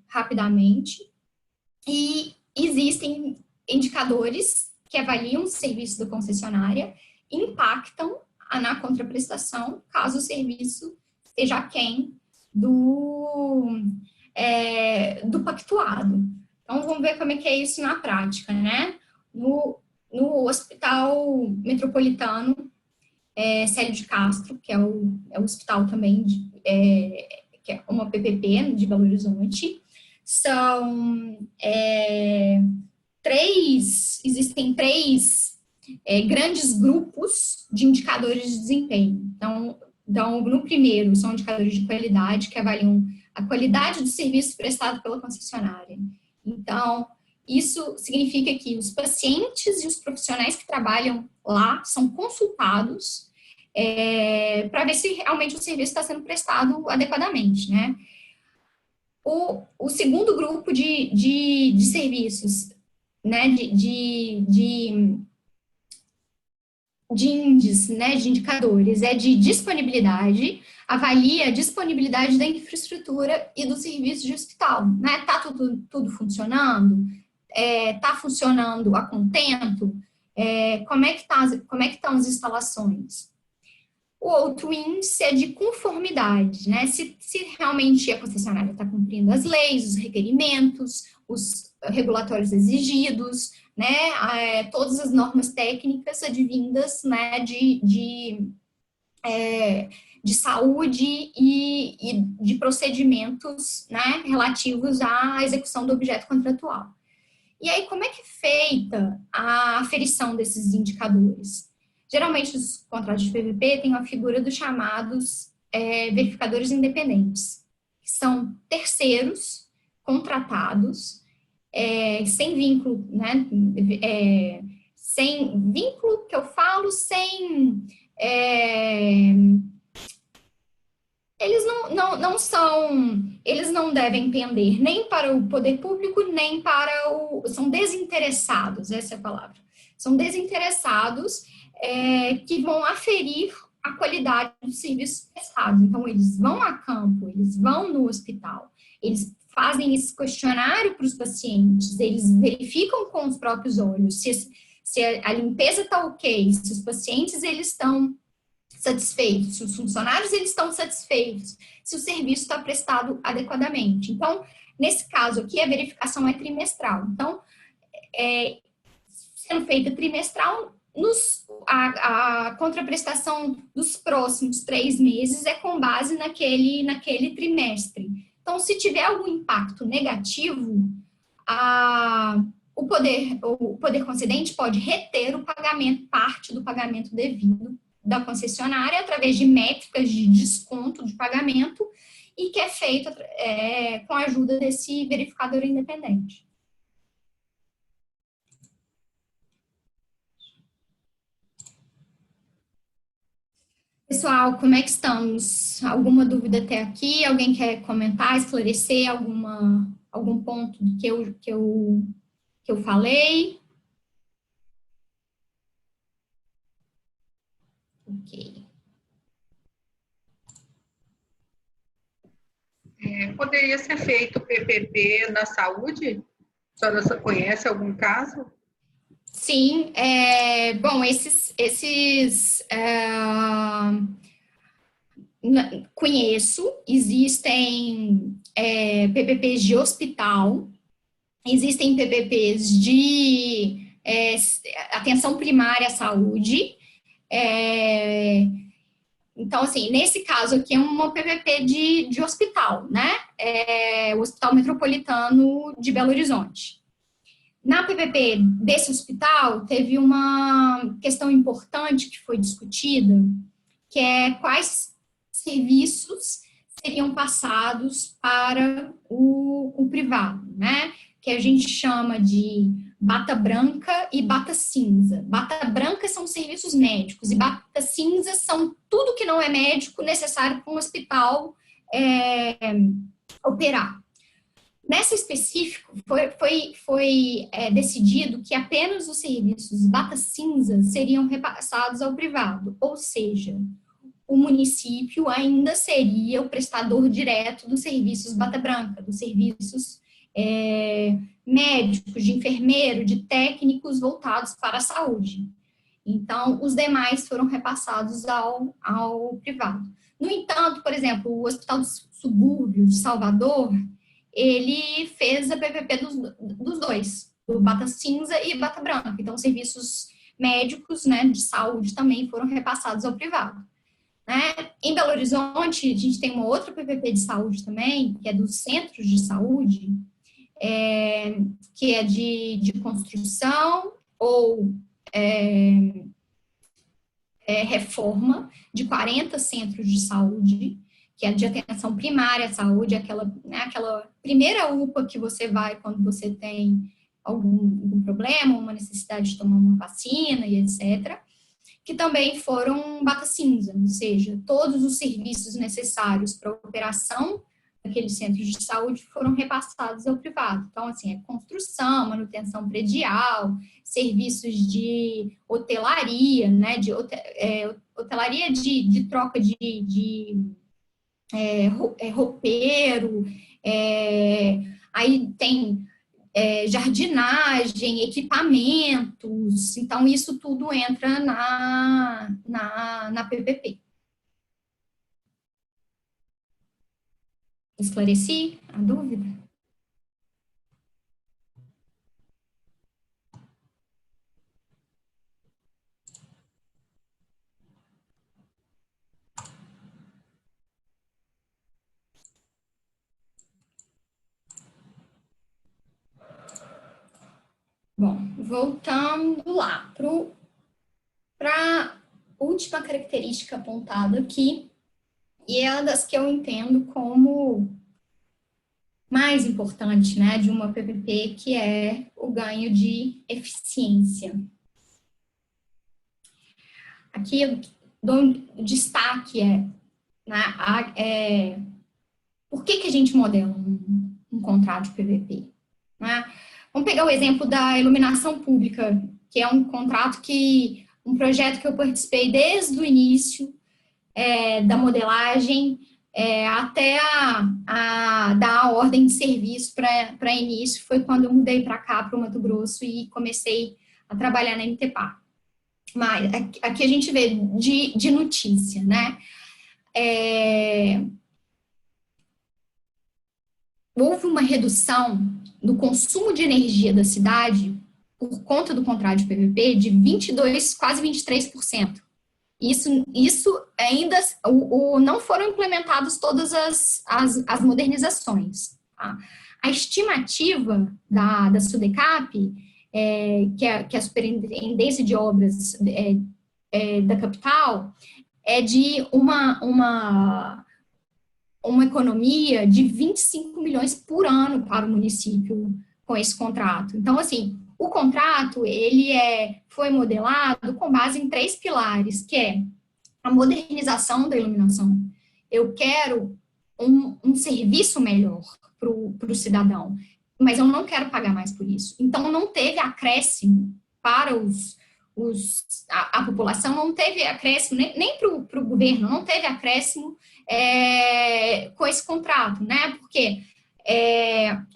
rapidamente. E existem indicadores que avaliam o serviço da concessionária, impactam na contraprestação, caso o serviço esteja aquém do pactuado. Então, vamos ver como é que é isso na prática, né? No Hospital Metropolitano Célio de Castro, que é o hospital também, que é uma PPP de Belo Horizonte, existem três grandes grupos de indicadores de desempenho. Então, no primeiro, são indicadores de qualidade, que avaliam a qualidade do serviço prestado pela concessionária. Então, Isso significa que os pacientes e os profissionais que trabalham lá são consultados para ver se realmente o serviço está sendo prestado adequadamente, né? O segundo grupo de serviços, né, de índices, né, de indicadores, é de disponibilidade, avalia a disponibilidade da infraestrutura e do serviço de hospital, né? Tá tudo funcionando? Tá funcionando a contento? Como é que estão as instalações? O outro índice é de conformidade, né? Se realmente a concessionária está cumprindo as leis, os requerimentos, os regulatórios exigidos, né? Todas as normas técnicas advindas, né, de saúde e de procedimentos, né, relativos à execução do objeto contratual. E aí, como é que é feita a aferição desses indicadores? Geralmente, os contratos de PVP têm a figura dos chamados verificadores independentes, que são terceiros contratados, sem vínculo, né? Sem vínculo, que eu falo, sem... eles eles não devem pender nem para o poder público, nem para são desinteressados, essa é a palavra. São desinteressados que vão aferir a qualidade dos serviços prestados. Então, eles vão a campo, eles vão no hospital, eles fazem esse questionário para os pacientes, eles verificam com os próprios olhos se a limpeza está ok, se os pacientes eles estão satisfeitos, se os funcionários eles estão satisfeitos, se o serviço está prestado adequadamente. Então, nesse caso aqui, a verificação é trimestral. Então, sendo feita trimestral, a contraprestação dos próximos 3 meses é com base naquele trimestre. Então, se tiver algum impacto negativo, o poder concedente pode reter o pagamento, parte do pagamento devido da concessionária, através de métricas de desconto de pagamento, e que é feito com a ajuda desse verificador independente. Pessoal, como é que estamos? Alguma dúvida até aqui? Alguém quer comentar, esclarecer algum ponto do que eu falei? Ok. Poderia ser feito PPP na saúde? A senhora conhece algum caso? Sim, bom, conheço, existem PPPs de hospital, existem PPPs de atenção primária à saúde. Então, assim, nesse caso aqui é uma PPP de hospital, né? O Hospital Metropolitano de Belo Horizonte. Na PPP desse hospital, teve uma questão importante que foi discutida, que é quais serviços seriam passados para o privado, né? Que a gente chama de bata branca e bata cinza. Bata branca são serviços médicos e bata cinza são tudo que não é médico necessário para um hospital operar. Nessa específico, foi decidido que apenas os serviços bata cinza seriam repassados ao privado, ou seja, o município ainda seria o prestador direto dos serviços bata branca, dos serviços médicos, de enfermeiro, de técnicos voltados para a saúde. Então, os demais foram repassados ao privado. No entanto, por exemplo, o Hospital do Subúrbio de Salvador, ele fez a PPP dos dois, do bata cinza e bata branca. Então, serviços médicos, né, de saúde também foram repassados ao privado. Né? Em Belo Horizonte, a gente tem uma outra PPP de saúde também, que é dos centros de saúde, que é de construção ou reforma de 40 centros de saúde, que é de atenção primária à saúde, aquela primeira UPA que você vai quando você tem algum problema, uma necessidade de tomar uma vacina e etc., que também foram bata cinza, ou seja, todos os serviços necessários para a operação daqueles centros de saúde foram repassados ao privado. Então, assim, é construção, manutenção predial, serviços de hotelaria, né, hotelaria de troca de roupeiro, aí tem jardinagem, equipamentos, então isso tudo entra na PPP. Esclareci a dúvida? Bom, voltando lá para a última característica apontada aqui, e é uma das que eu entendo como mais importante, né, de uma PPP, que é o ganho de eficiência. Aqui eu dou um destaque por que a gente modela um contrato de PPP, né? Vamos pegar o exemplo da iluminação pública, que é um contrato um projeto que eu participei desde o início da modelagem até dar a ordem de serviço para início, foi quando eu mudei para cá, para o Mato Grosso, e comecei a trabalhar na MTPA. Mas aqui a gente vê de notícia, né? Houve uma redução do consumo de energia da cidade por conta do contrato de PPP de 22%, quase 23%. Isso ainda não foram implementadas todas as modernizações. Tá? A estimativa da SUDECAP, que é a Superintendência de Obras da capital, é de uma economia de 25 milhões por ano para o município com esse contrato. Então, assim, o contrato, ele foi modelado com base em 3 pilares, que é a modernização da iluminação. Eu quero um serviço melhor para o cidadão, mas eu não quero pagar mais por isso. Então, não teve acréscimo para a população, não teve acréscimo, nem para o governo, não teve acréscimo com esse contrato, né? Porque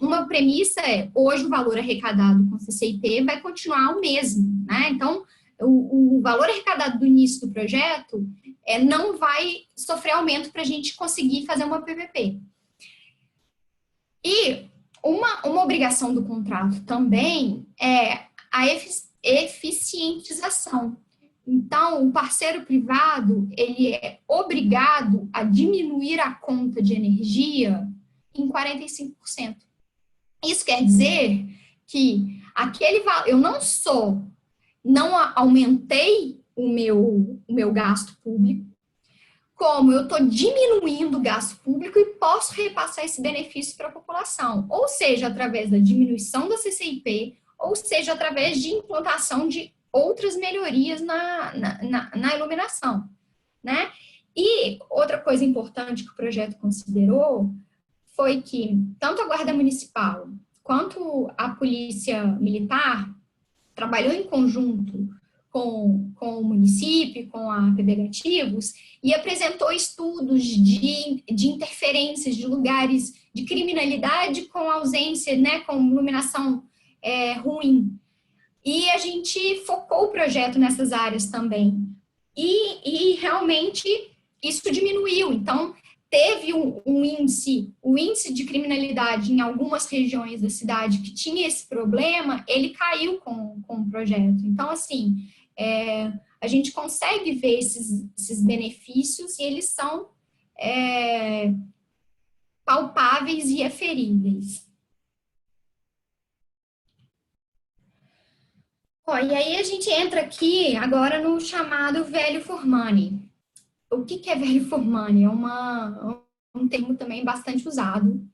uma premissa hoje o valor arrecadado com o CCIP vai continuar o mesmo, né? Então, o valor arrecadado do início do projeto não vai sofrer aumento para a gente conseguir fazer uma PPP. E uma obrigação do contrato também é a eficientização. Então, o parceiro privado, ele é obrigado a diminuir a conta de energia em 45%. Isso quer dizer que eu não aumentei o meu gasto público, como eu estou diminuindo o gasto público e posso repassar esse benefício para a população, ou seja, através da diminuição da CCIP, ou seja, através de implantação de outras melhorias na iluminação, né? E outra coisa importante que o projeto considerou foi que tanto a Guarda Municipal quanto a Polícia Militar trabalhou em conjunto com o município, com a PBGativos, e apresentou estudos de interferências de lugares de criminalidade com ausência, né, com iluminação ruim. E a gente focou o projeto nessas áreas também. E realmente isso diminuiu. Então, teve o índice de criminalidade em algumas regiões da cidade que tinha esse problema, ele caiu com o projeto. Então, assim, a gente consegue ver esses benefícios e eles são palpáveis e aferíveis. E aí a gente entra aqui agora no chamado velho for money. O que é velho for money? É um termo também bastante usado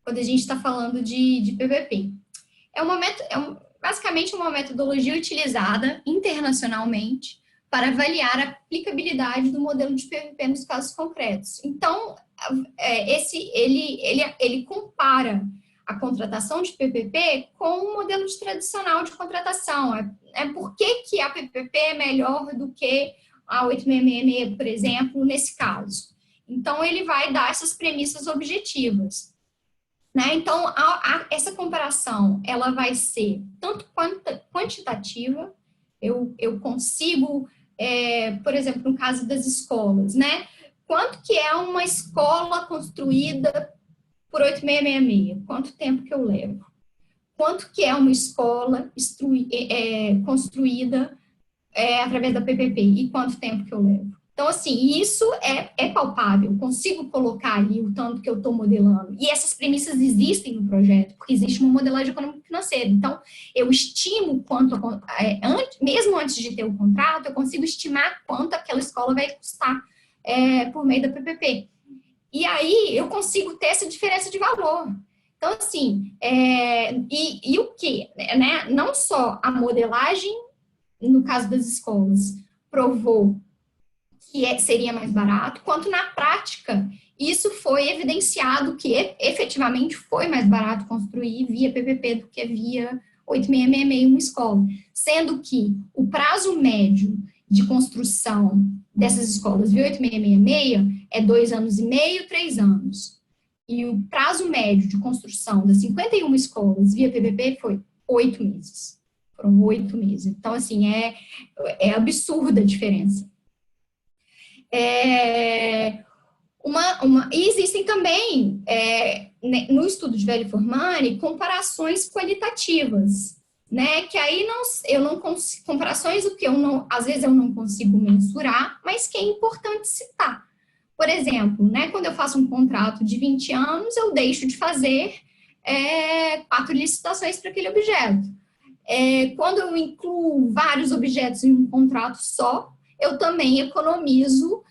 quando a gente está falando de PPP. Basicamente uma metodologia utilizada internacionalmente para avaliar a aplicabilidade do modelo de PPP nos casos concretos. Então, ele compara a contratação de PPP com o modelo tradicional de contratação. Por que a PPP é melhor do que a 8666, por exemplo, nesse caso? Então, ele vai dar essas premissas objetivas. Né? Então, essa comparação, ela vai ser tanto quantitativa, eu consigo, por exemplo, no caso das escolas, né? Quanto que é uma escola construída por 8666? Quanto tempo que eu levo? Quanto que é uma escola construída através da PPP? E quanto tempo que eu levo? Então, assim, isso é palpável, eu consigo colocar ali o tanto que eu estou modelando. E essas premissas existem no projeto, porque existe uma modelagem econômico-financeira. Então, eu estimo quanto, mesmo antes de ter o contrato, eu consigo estimar quanto aquela escola vai custar por meio da PPP. E aí, eu consigo ter essa diferença de valor. Então, assim, e o quê? Né? Não só a modelagem, no caso das escolas, provou que seria mais barato, quanto na prática isso foi evidenciado que efetivamente foi mais barato construir via PPP do que via 8666 uma escola, sendo que o prazo médio de construção dessas escolas via 8666 é 2 anos e meio, 3 anos. E o prazo médio de construção das 51 escolas via PPP foi 8 meses. Foram 8 meses. Então, assim, é absurda a diferença. E existem também, no estudo de Value for Money, comparações qualitativas, né? Que aí comparações do que às vezes eu não consigo mensurar, mas que é importante citar. Por exemplo, né, quando eu faço um contrato de 20 anos, eu deixo de fazer 4 licitações para aquele objeto. Quando eu incluo vários objetos em um contrato só, eu também economizo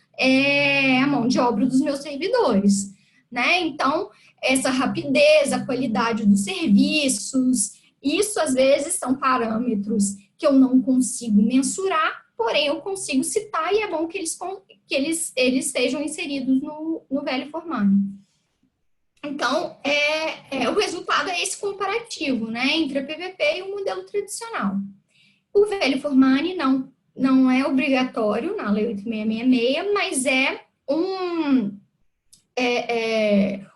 a mão de obra dos meus servidores, né? Então, essa rapidez, a qualidade dos serviços, isso às vezes são parâmetros que eu não consigo mensurar, porém eu consigo citar e é bom que eles sejam inseridos no Value for Money. Então, o resultado é esse comparativo, né, entre a PPP e o modelo tradicional. O Value for Money não é obrigatório na Lei 8666, mas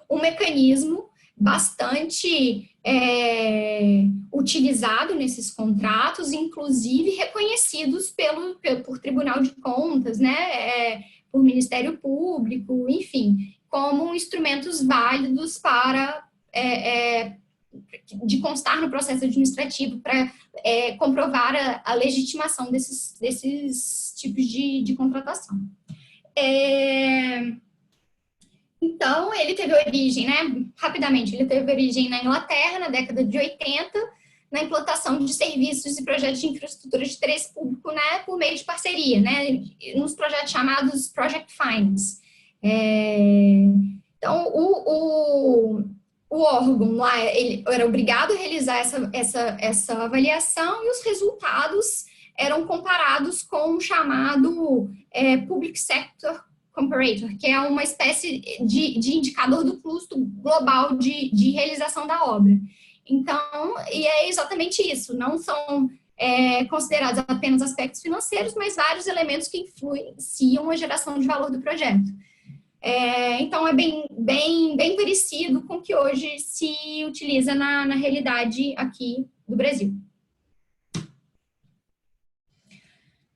um mecanismo bastante utilizado nesses contratos, inclusive reconhecidos por Tribunal de Contas, né, por Ministério Público, enfim, como instrumentos válidos de constar no processo administrativo para comprovar a legitimação desses tipos de contratação. Então, ele teve origem, né, rapidamente, ele teve origem na Inglaterra, na década de 80, na implantação de serviços e projetos de infraestrutura de interesse público, né, por meio de parceria, né, nos projetos chamados Project Finance. Então, o órgão lá, ele era obrigado a realizar essa avaliação e os resultados eram comparados com o chamado Public Sector Comparator, que é uma espécie de indicador do custo global de realização da obra. Então, e é exatamente isso, não são considerados apenas aspectos financeiros, mas vários elementos que influenciam a geração de valor do projeto. Então, é bem parecido com o que hoje se utiliza na realidade aqui do Brasil.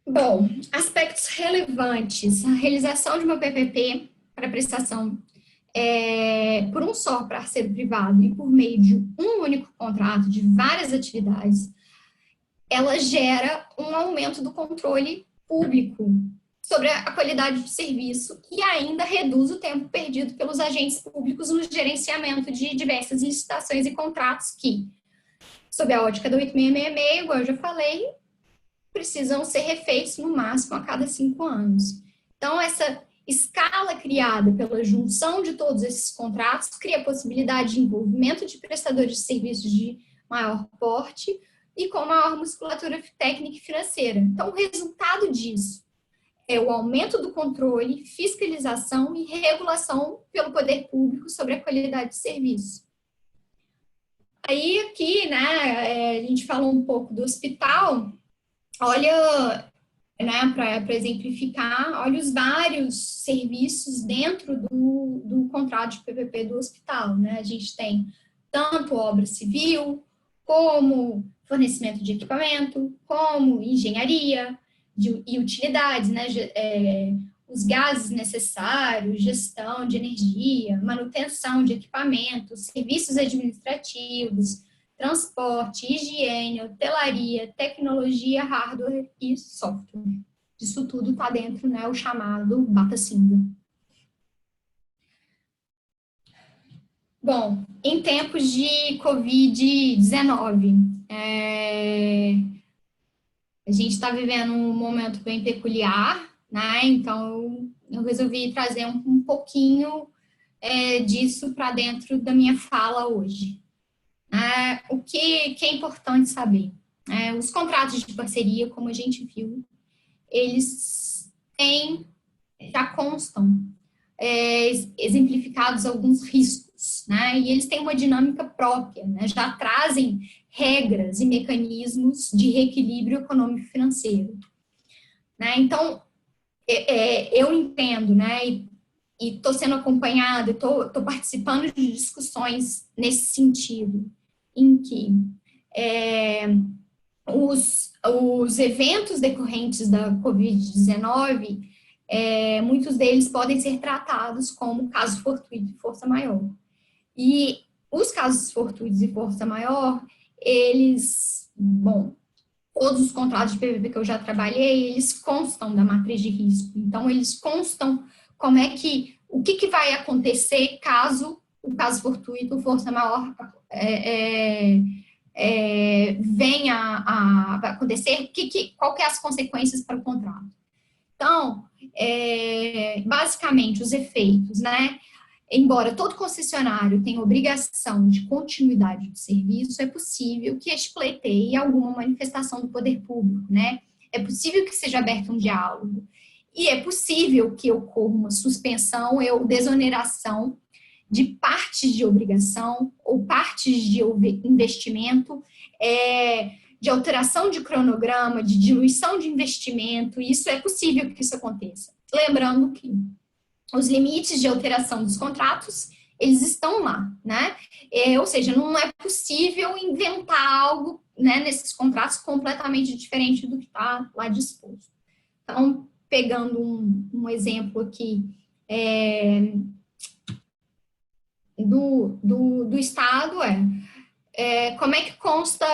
Bom, aspectos relevantes. A realização de uma PPP para prestação por um só parceiro privado e por meio de um único contrato de várias atividades, ela gera um aumento do controle público sobre a qualidade do serviço e ainda reduz o tempo perdido pelos agentes públicos no gerenciamento de diversas licitações e contratos que, sob a ótica do 8666, igual eu já falei, precisam ser refeitos no máximo a cada 5 anos. Então, escala criada pela junção de todos esses contratos cria a possibilidade de envolvimento de prestadores de serviços de maior porte e com maior musculatura técnica e financeira. Então, o resultado disso é o aumento do controle, fiscalização e regulação pelo poder público sobre a qualidade de serviço. Aí, aqui, né, a gente falou um pouco do hospital. Olha, né, para exemplificar, olha os vários serviços dentro do contrato de PPP do hospital, né? A gente tem tanto obra civil, como fornecimento de equipamento, como engenharia e utilidades, né? Os gases necessários, gestão de energia, manutenção de equipamentos, serviços administrativos, transporte, higiene, hotelaria, tecnologia, hardware e software. Isso tudo está dentro, né, o chamado Bata Cinza. Bom, em tempos de Covid-19, a gente está vivendo um momento bem peculiar, né? Então, eu resolvi trazer um pouquinho disso para dentro da minha fala hoje. O que é importante saber? Os contratos de parceria, como a gente viu, eles já constam exemplificados alguns riscos, né? E eles têm uma dinâmica própria, né? Já trazem regras e mecanismos de reequilíbrio econômico-financeiro, né? Então, eu entendo, né? E estou sendo acompanhada, estou participando de discussões nesse sentido, em que os eventos decorrentes da Covid-19, muitos deles podem ser tratados como caso fortuito e força maior. E os casos fortuitos e força maior, todos os contratos de PPP que eu já trabalhei, eles constam da matriz de risco. Então, eles constam o que vai acontecer caso o caso fortuito ou força maior venha a acontecer, qual que é as consequências para o contrato. Então, basicamente, os efeitos, né? Embora todo concessionário tenha obrigação de continuidade do serviço, é possível que este pleiteie alguma manifestação do poder público, né? É possível que seja aberto um diálogo e é possível que ocorra uma suspensão ou desoneração de partes de obrigação ou partes de investimento, de alteração de cronograma, de diluição de investimento. Isso é possível que isso aconteça. Lembrando que os limites de alteração dos contratos, eles estão lá, né? Ou seja, não é possível inventar algo, né, nesses contratos completamente diferente do que está lá disposto. Então, pegando um exemplo aqui do Estado, como é que consta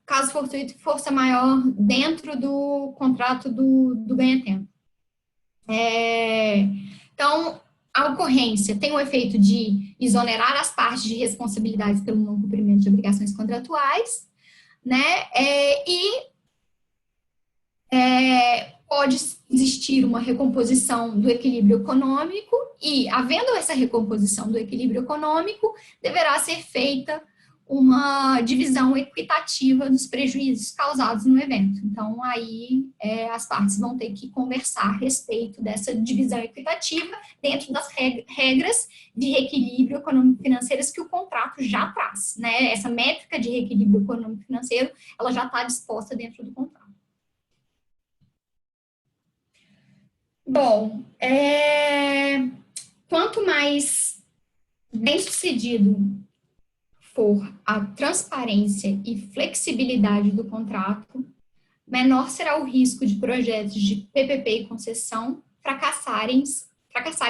caso fortuito e força maior dentro do contrato do ganha-tempo. Então, a ocorrência tem o efeito de exonerar as partes de responsabilidades pelo não cumprimento de obrigações contratuais, né? Pode existir uma recomposição do equilíbrio econômico e, havendo essa recomposição do equilíbrio econômico, deverá ser feita uma divisão equitativa dos prejuízos causados no evento. Então, aí as partes vão ter que conversar a respeito dessa divisão equitativa dentro das regras de reequilíbrio econômico-financeiras que o contrato já traz, né? Essa métrica de reequilíbrio econômico-financeiro, ela já está disposta dentro do contrato. Bom, quanto mais bem-sucedido for a transparência e flexibilidade do contrato, menor será o risco de projetos de PPP e concessão fracassarem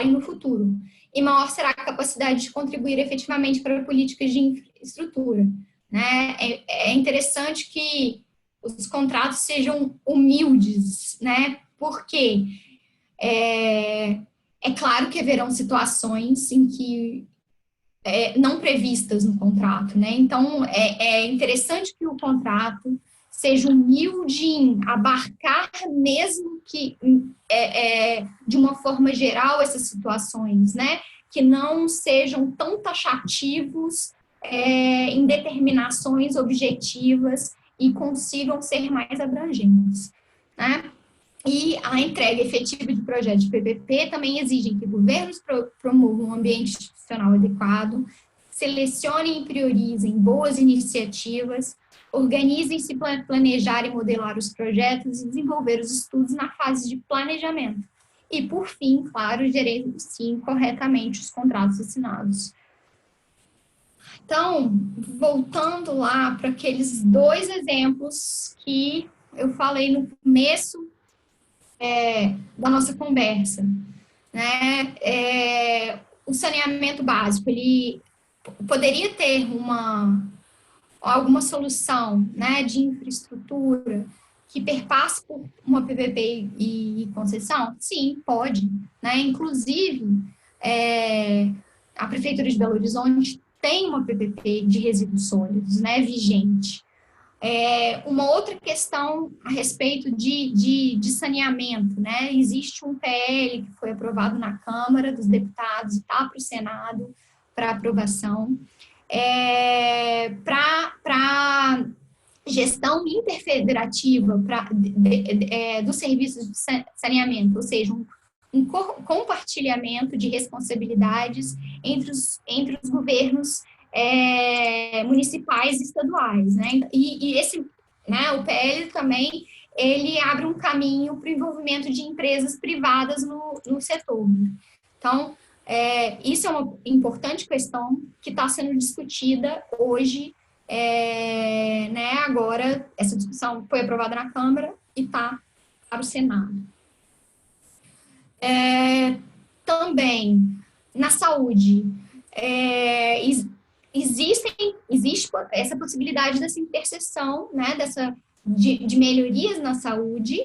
no futuro, e maior será a capacidade de contribuir efetivamente para políticas de infraestrutura, né? É interessante que os contratos sejam humildes, né? Porque é claro que haverão situações em que não previstas no contrato, né? Então, é interessante que o contrato seja humilde em abarcar, mesmo que de uma forma geral, essas situações, né? Que não sejam tão taxativos em determinações objetivas e consigam ser mais abrangentes, né? E a entrega efetiva de projetos de PPP também exige que governos promovam um ambiente institucional adequado, selecionem e priorizem boas iniciativas, organizem-se para planejar e modelar os projetos e desenvolver os estudos na fase de planejamento. E, por fim, claro, gerenciem corretamente os contratos assinados. Então, voltando lá para aqueles 2 exemplos que eu falei no começo da nossa conversa, né? O saneamento básico, ele poderia ter alguma solução, né, de infraestrutura que perpasse por uma PPP e concessão? Sim, pode, né? Inclusive, a Prefeitura de Belo Horizonte tem uma PPP de resíduos sólidos, né, vigente. Uma outra questão a respeito de saneamento, né? Existe um PL que foi aprovado na Câmara dos Deputados e está para o Senado para aprovação, para gestão interfederativa dos serviços de saneamento, ou seja, um compartilhamento de responsabilidades entre os governos municipais e estaduais, né? E esse, né, o PL também, ele abre um caminho para o envolvimento de empresas privadas no setor. Então, isso é uma importante questão que está sendo discutida hoje, né? Agora, essa discussão foi aprovada na Câmara e está para o Senado. Também, na saúde, existe essa possibilidade dessa interseção, né, de melhorias na saúde,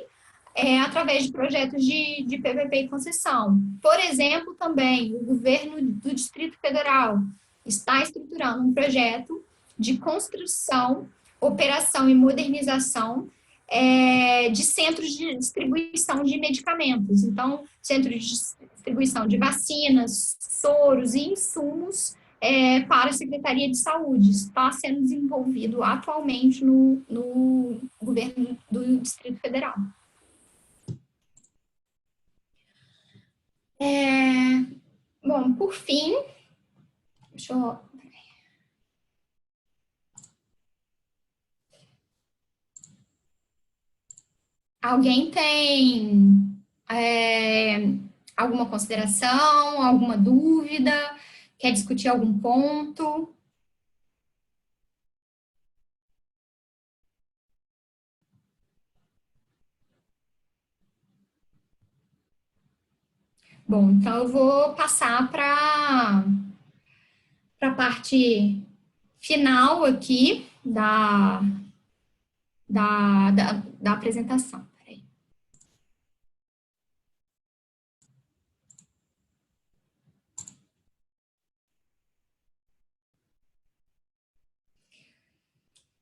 através de projetos de PPP e concessão. Por exemplo, também, o governo do Distrito Federal está estruturando um projeto de construção, operação e modernização de centros de distribuição de medicamentos. Então, centros de distribuição de vacinas, soros e insumos para a Secretaria de Saúde. Está sendo desenvolvido atualmente no governo do Distrito Federal. Bom, por fim, deixa eu... Alguém tem alguma consideração, alguma dúvida? Quer discutir algum ponto? Bom, então eu vou passar para a parte final aqui da apresentação.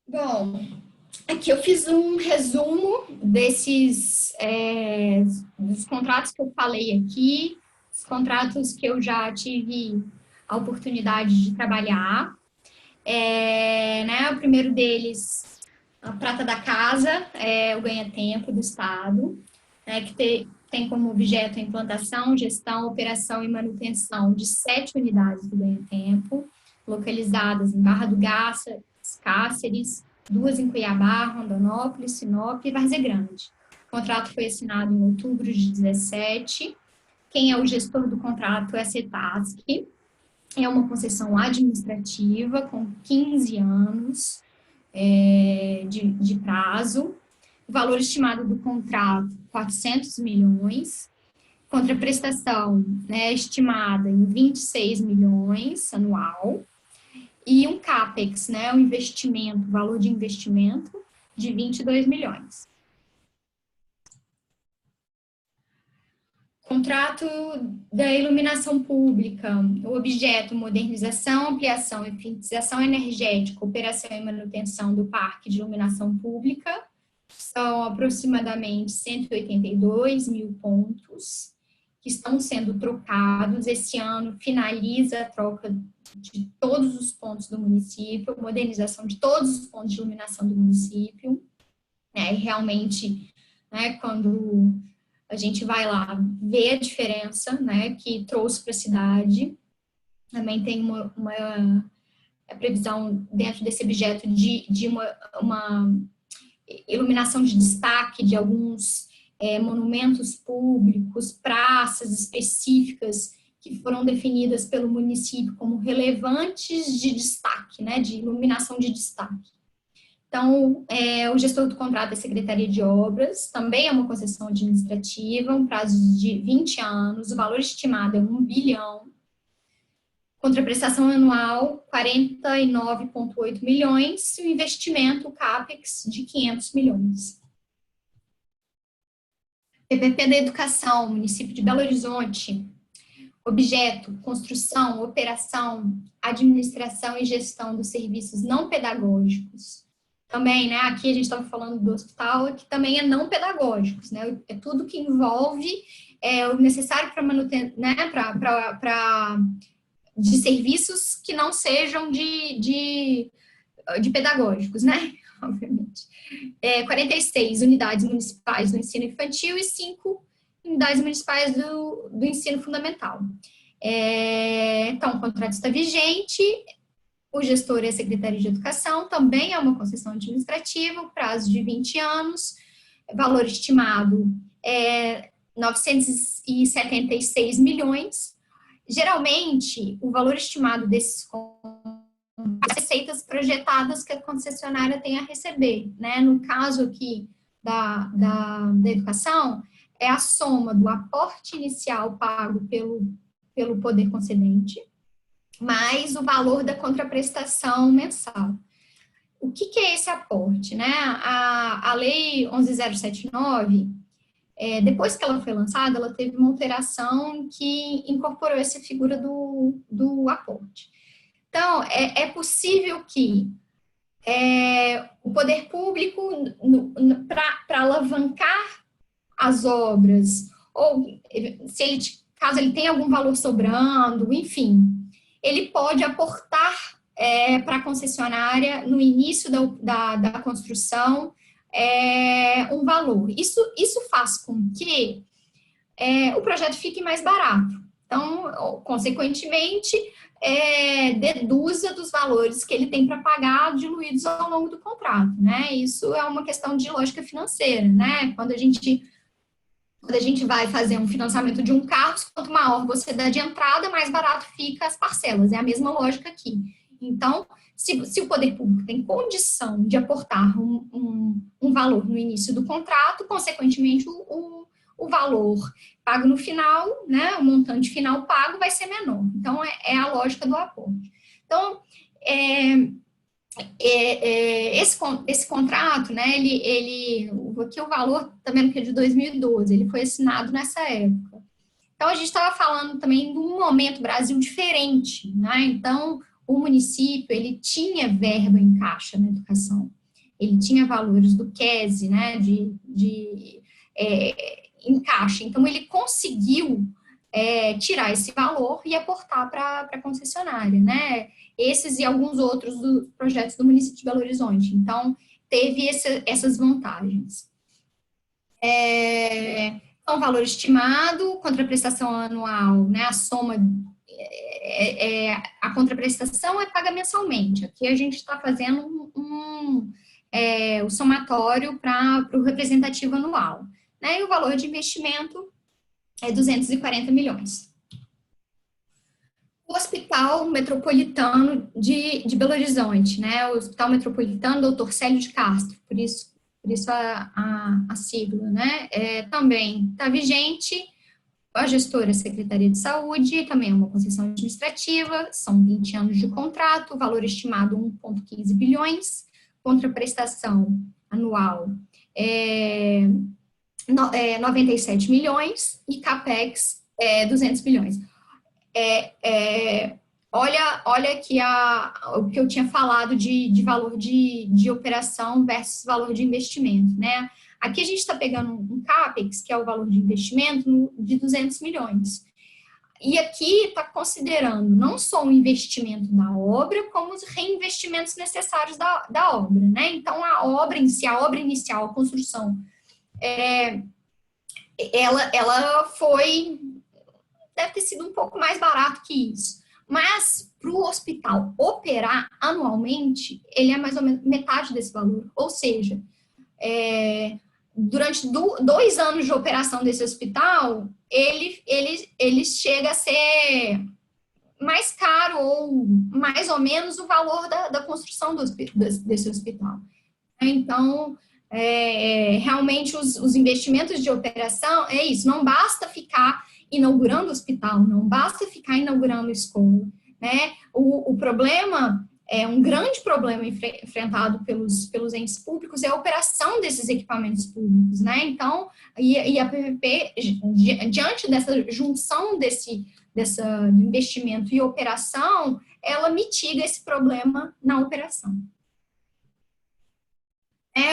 Bom, aqui eu fiz um resumo dos contratos que eu falei aqui, os contratos que eu já tive a oportunidade de trabalhar. Né, o primeiro deles, a Prata da Casa, o ganha-tempo do Estado, né, que tem como objeto a implantação, gestão, operação e manutenção de 7 unidades do ganha-tempo, localizadas em Barra do Garça, Cáceres, 2 em Cuiabá, Rondonópolis, Sinop e Várzea Grande. O contrato foi assinado em outubro de 2017. Quem é o gestor do contrato é a CETASC. É uma concessão administrativa com 15 anos de prazo. O valor estimado do contrato, 400 milhões. Contraprestação, né, estimada em 26 milhões anual. E um CAPEX, né, valor de investimento de 22 milhões. Contrato da iluminação pública, o objeto, modernização, ampliação, eficientização energética, operação e manutenção do parque de iluminação pública, são aproximadamente 182 mil pontos que estão sendo trocados. Esse ano finaliza a troca de todos os pontos do município, modernização de todos os pontos de iluminação do município, né? E realmente, né, quando a gente vai lá ver a diferença, né, que trouxe para a cidade. Também tem uma previsão dentro desse objeto de uma iluminação de destaque de alguns monumentos públicos, praças específicas que foram definidas pelo município como relevantes de destaque, né, de iluminação de destaque. Então, o gestor do contrato é a Secretaria de Obras, também é uma concessão administrativa, um prazo de 20 anos, o valor estimado é 1 bilhão, contraprestação anual 49,8 milhões, e o investimento, o CAPEX, de 500 milhões. PPP da Educação, município de Belo Horizonte, objeto, construção, operação, administração e gestão dos serviços não pedagógicos. Também, né, aqui a gente estava falando do hospital, que também é não pedagógicos, né, é tudo que envolve o necessário para manutenção, né, de serviços que não sejam de pedagógicos, né, obviamente. 46 unidades municipais do ensino infantil e 5 unidades municipais do ensino fundamental. Então, o contrato está vigente. O gestor é a Secretaria de Educação, também é uma concessão administrativa, prazo de 20 anos, valor estimado é 976 milhões. Geralmente, o valor estimado desses receitas projetadas que a concessionária tem a receber, né? No caso aqui da educação, é a soma do aporte inicial pago pelo poder concedente, mais o valor da contraprestação mensal. O que é esse aporte, né? A Lei 11.079, depois que ela foi lançada, ela teve uma alteração que incorporou essa figura do aporte. Então, é possível que o poder público, para alavancar as obras, ou caso ele tenha algum valor sobrando, enfim, ele pode aportar para a concessionária, no início da construção, um valor. Isso faz com que o projeto fique mais barato. Então, consequentemente, deduza dos valores que ele tem para pagar diluídos ao longo do contrato, né? Isso é uma questão de lógica financeira, né? Quando a gente vai fazer um financiamento de um carro, quanto maior você dá de entrada, mais barato fica as parcelas. É a mesma lógica aqui. Então, se o poder público tem condição de aportar um valor no início do contrato, consequentemente, o valor pago no final, né, o montante final pago vai ser menor. Então, é a lógica do aporte. Então, esse contrato, né, aqui o valor, tá vendo que é de 2012, ele foi assinado nessa época. Então, a gente estava falando também de um momento Brasil diferente, né? Então, o município, ele tinha verba em caixa na educação, ele tinha valores do QESE, né, em caixa. Então, ele conseguiu tirar esse valor e aportar para a concessionária, né? Esses e alguns outros projetos do município de Belo Horizonte. Então, teve essas vantagens. Então, valor estimado, contraprestação anual, né? A soma, a contraprestação é paga mensalmente. Aqui a gente está fazendo o somatório para o representativo anual, né? E o valor de investimento é 240 milhões. O Hospital Metropolitano de Belo Horizonte, né? O Hospital Metropolitano Dr. Célio de Castro, por isso a sigla, né? Também está vigente, a gestora é a Secretaria de Saúde, também é uma concessão administrativa, são 20 anos de contrato, valor estimado 1,15 bilhões, contraprestação anual 97 milhões e CAPEX 200 milhões. Olha aqui o que eu tinha falado de valor de operação versus valor de investimento, né? Aqui a gente está pegando um CAPEX, que é o valor de investimento, de 200 milhões. E aqui está considerando não só o investimento da obra, como os reinvestimentos necessários da obra, né? Então, a obra inicial, a construção, ela deve ter sido um pouco mais barato que isso. Mas, para o hospital operar anualmente, ele é mais ou menos metade desse valor. Ou seja, durante 2 anos de operação desse hospital, ele chega a ser mais caro ou mais ou menos o valor da construção desse hospital. Então, realmente os investimentos de operação, é isso, não basta ficar inaugurando hospital, não basta ficar inaugurando escola, né? O problema, um grande problema enfrentado pelos entes públicos é a operação desses equipamentos públicos, né? Então, e a PPP, diante dessa junção desse investimento e operação, ela mitiga esse problema na operação.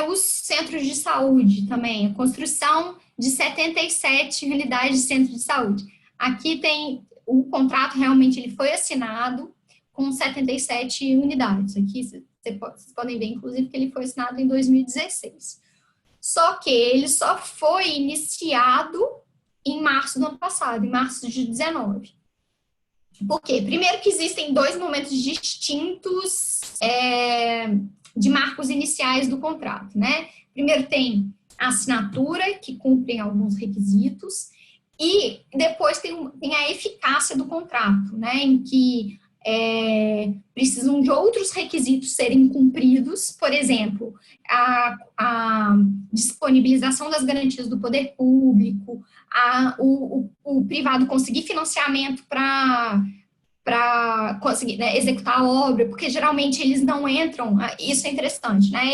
Os centros de saúde também, a construção de 77 unidades de centro de saúde. Aqui tem o contrato, realmente ele foi assinado com 77 unidades. Aqui vocês podem ver, inclusive, que ele foi assinado em 2016. Só que ele só foi iniciado em março do ano passado, em março de 19. Por quê? Primeiro que existem 2 momentos distintos de marcos iniciais do contrato, né? Primeiro tem a assinatura, que cumprem alguns requisitos, e depois tem a eficácia do contrato, né? Em que precisam de outros requisitos serem cumpridos, por exemplo, a disponibilização das garantias do poder público, o privado conseguir financiamento para conseguir, né, executar a obra, porque geralmente eles não entram, isso é interessante, né?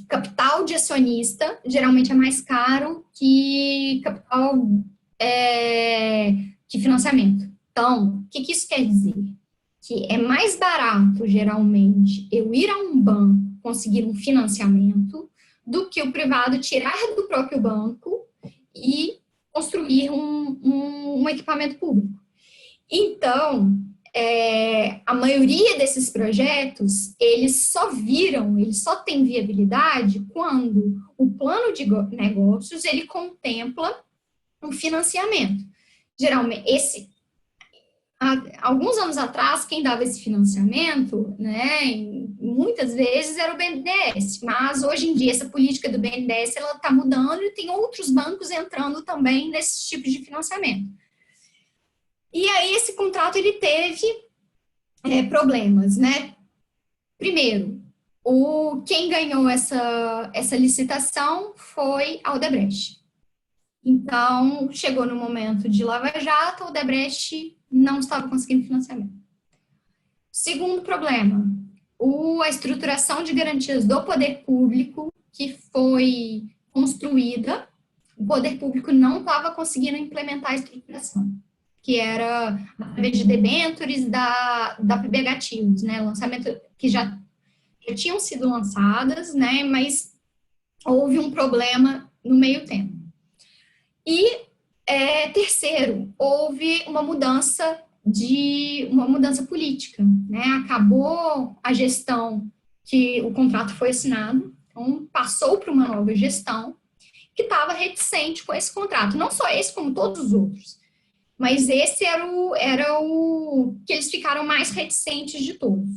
Capital de acionista geralmente é mais caro que capital que financiamento. Então, o que isso quer dizer? Que é mais barato, geralmente, eu ir a um banco conseguir um financiamento do que o privado tirar do próprio banco e construir um equipamento público. Então, a maioria desses projetos, eles só têm viabilidade quando o plano de negócios, ele contempla um financiamento. Geralmente, alguns anos atrás, quem dava esse financiamento, né, muitas vezes era o BNDES, mas hoje em dia essa política do BNDES ela está mudando e tem outros bancos entrando também nesses tipos de financiamento. E aí esse contrato ele teve problemas, né? Primeiro, quem ganhou essa licitação foi a Odebrecht. Então, chegou no momento de Lava Jato, a Odebrecht não estava conseguindo financiamento. Segundo problema, a estruturação de garantias do poder público que foi construída, o poder público não estava conseguindo implementar a estruturação, que era através de debêntures da PB Gatilhos, né, lançamento que já tinham sido lançadas, né, mas houve um problema no meio tempo. E, terceiro, houve uma mudança política, né? Acabou a gestão que o contrato foi assinado, então passou para uma nova gestão que estava reticente com esse contrato. Não só esse, como todos os outros. Mas esse era o que eles ficaram mais reticentes de todos.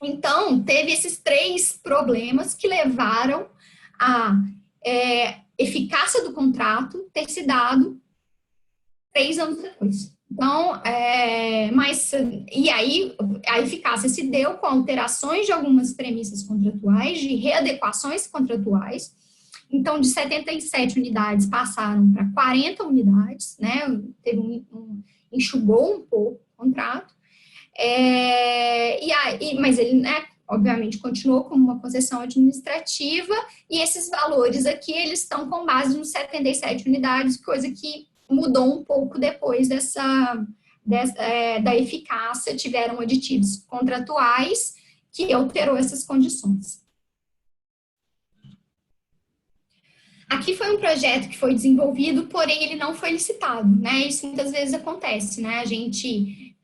Então, teve esses 3 problemas que levaram a eficácia do contrato ter se dado 3 anos depois. Então, e aí a eficácia se deu com alterações de algumas premissas contratuais, de readequações contratuais. Então, de 77 unidades passaram para 40 unidades, né? Enxugou um pouco o contrato. Mas ele, né, obviamente, continuou como uma concessão administrativa, e esses valores aqui, eles estão com base nos 77 unidades, coisa que mudou um pouco depois da eficácia, tiveram aditivos contratuais que alterou essas condições. Aqui foi um projeto que foi desenvolvido, porém ele não foi licitado, né? Isso muitas vezes acontece, né? A gente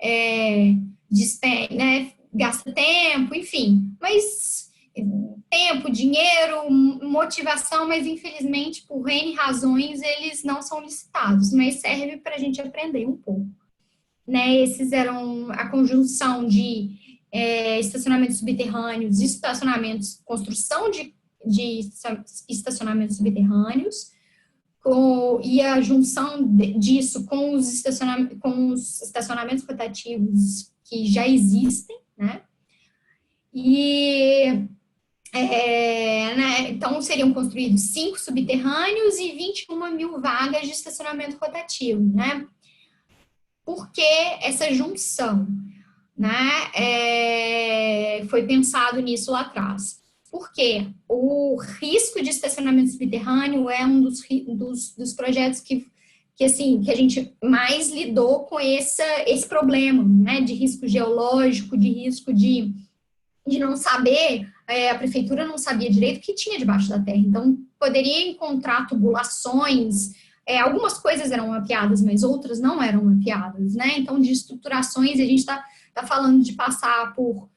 gasta tempo, enfim, mas tempo, dinheiro, motivação, mas infelizmente por N razões eles não são licitados, mas serve para a gente aprender um pouco, né? Esses eram a conjunção de estacionamentos subterrâneos, estacionamentos, construção de estacionamentos subterrâneos, e a junção disso com os estacionamentos rotativos que já existem, né? Então, seriam construídos 5 subterrâneos e 21.000 vagas de estacionamento rotativo, né? Por que essa junção? Né? Foi pensado nisso lá atrás. Porque o risco de estacionamento subterrâneo é um dos projetos que a gente mais lidou com esse problema, né? De risco geológico, de risco de não saber, a prefeitura não sabia direito o que tinha debaixo da terra. Então, poderia encontrar tubulações, algumas coisas eram mapeadas, mas outras não eram mapeadas, né? Então, de estruturações, a gente está falando de passar por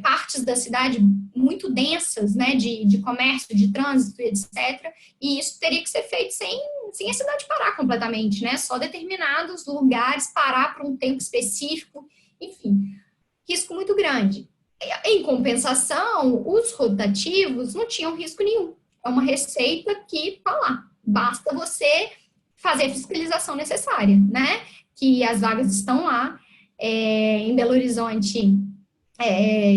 partes da cidade muito densas, né, de comércio, de trânsito, etc. E isso teria que ser feito sem a cidade parar completamente, né? Só determinados lugares parar por um tempo específico, enfim, risco muito grande. Em compensação, os rotativos não tinham risco nenhum. É uma receita que está lá. Basta você fazer a fiscalização necessária, né? Que as vagas estão lá. Em Belo Horizonte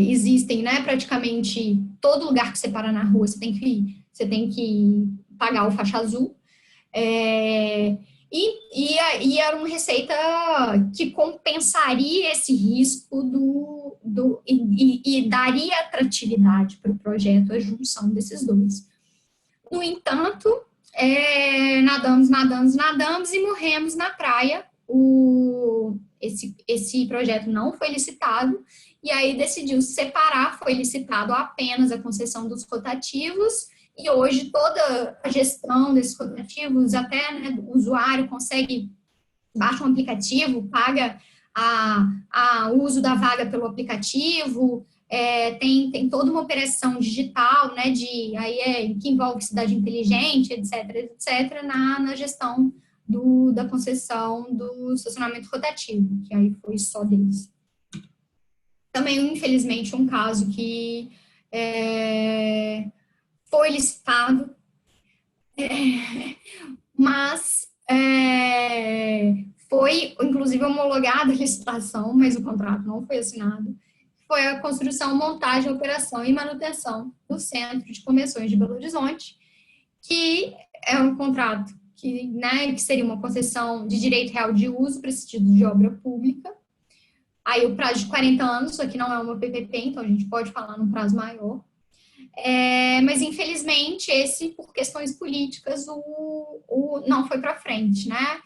existem, né, praticamente todo lugar que você para na rua, você tem que pagar o faixa azul. E era uma receita que compensaria esse risco e daria atratividade para o projeto, a junção desses dois. No entanto, nadamos e morremos na praia. Esse projeto não foi licitado, e aí decidiu separar, foi licitado apenas a concessão dos rotativos, e hoje toda a gestão desses rotativos, até, né, o usuário consegue, baixa um aplicativo, paga o uso da vaga pelo aplicativo, tem toda uma operação digital, né, que envolve cidade inteligente, etc., na gestão da concessão do estacionamento rotativo, que aí foi só deles. Também, infelizmente, um caso que foi licitado, mas foi, inclusive, homologada a licitação, mas o contrato não foi assinado. Foi a construção, montagem, operação e manutenção do Centro de Convenções de Belo Horizonte, que é um contrato que seria uma concessão de direito real de uso para esse título de obra pública. Aí o prazo de 40 anos, aqui não é uma PPP, então a gente pode falar num prazo maior. Mas, infelizmente, por questões políticas, não foi para frente, né?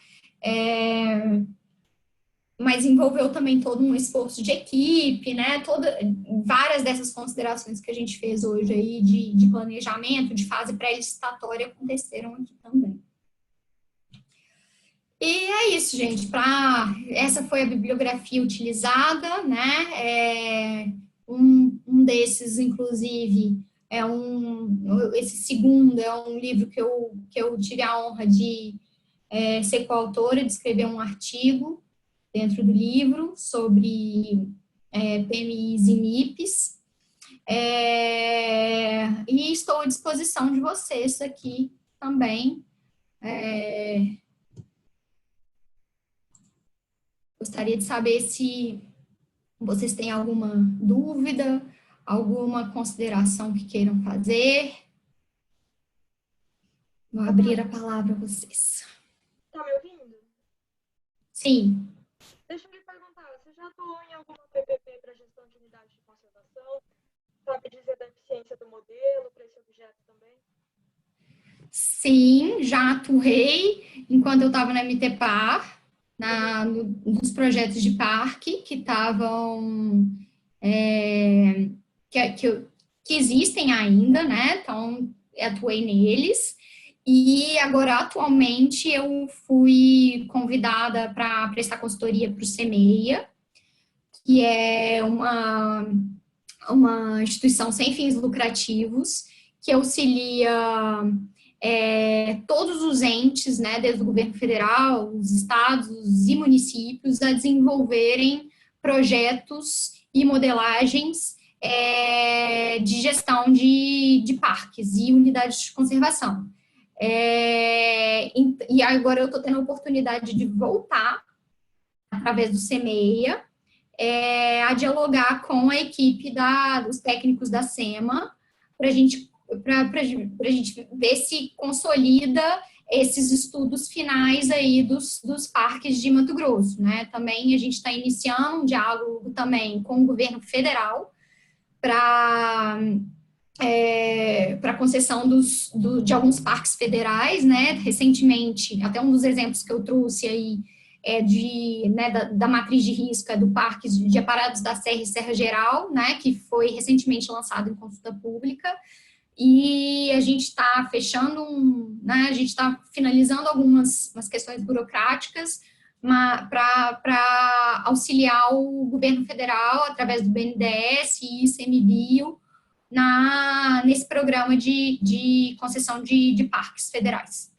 Mas envolveu também todo um esforço de equipe, né? Várias dessas considerações que a gente fez hoje aí de planejamento, de fase pré-licitatória, aconteceram aqui também. E é isso, gente. Essa foi a bibliografia utilizada, né? Um desses, inclusive, esse segundo é um livro que eu tive a honra de ser coautora, de escrever um artigo dentro do livro sobre PMIs e MIPs. E estou à disposição de vocês aqui também. Gostaria de saber se vocês têm alguma dúvida, alguma consideração que queiram fazer. Vou abrir a palavra a vocês. Tá me ouvindo? Sim. Deixa eu lhe perguntar, você já atuou em alguma PPP para gestão de unidade de conservação? sabe dizer da eficiência do modelo para esse objeto também? Sim, já atuei enquanto eu estava na MTPAR, nos projetos de parque que estavam, que existem ainda, né? Então, atuei neles. E agora, atualmente, eu fui convidada para prestar consultoria para o CEMEIA, que é uma instituição sem fins lucrativos, que auxilia todos os entes, né, desde o governo federal, os estados e municípios, a desenvolverem projetos e modelagens de gestão de parques e unidades de conservação. E agora eu estou tendo a oportunidade de voltar, através do CEMEIA, a dialogar com a equipe dos técnicos da SEMA, para a gente ver se consolida esses estudos finais aí dos parques de Mato Grosso, né? Também a gente está iniciando um diálogo também com o governo federal para concessão de alguns parques federais, né? Recentemente, até um dos exemplos que eu trouxe aí da matriz de risco do Parque de Aparados da Serra e Serra Geral, né? Que foi recentemente lançado em consulta pública. E a gente está fechando, né, a gente está finalizando algumas questões burocráticas para auxiliar o governo federal, através do BNDES e ICMBio, nesse programa de concessão de parques federais.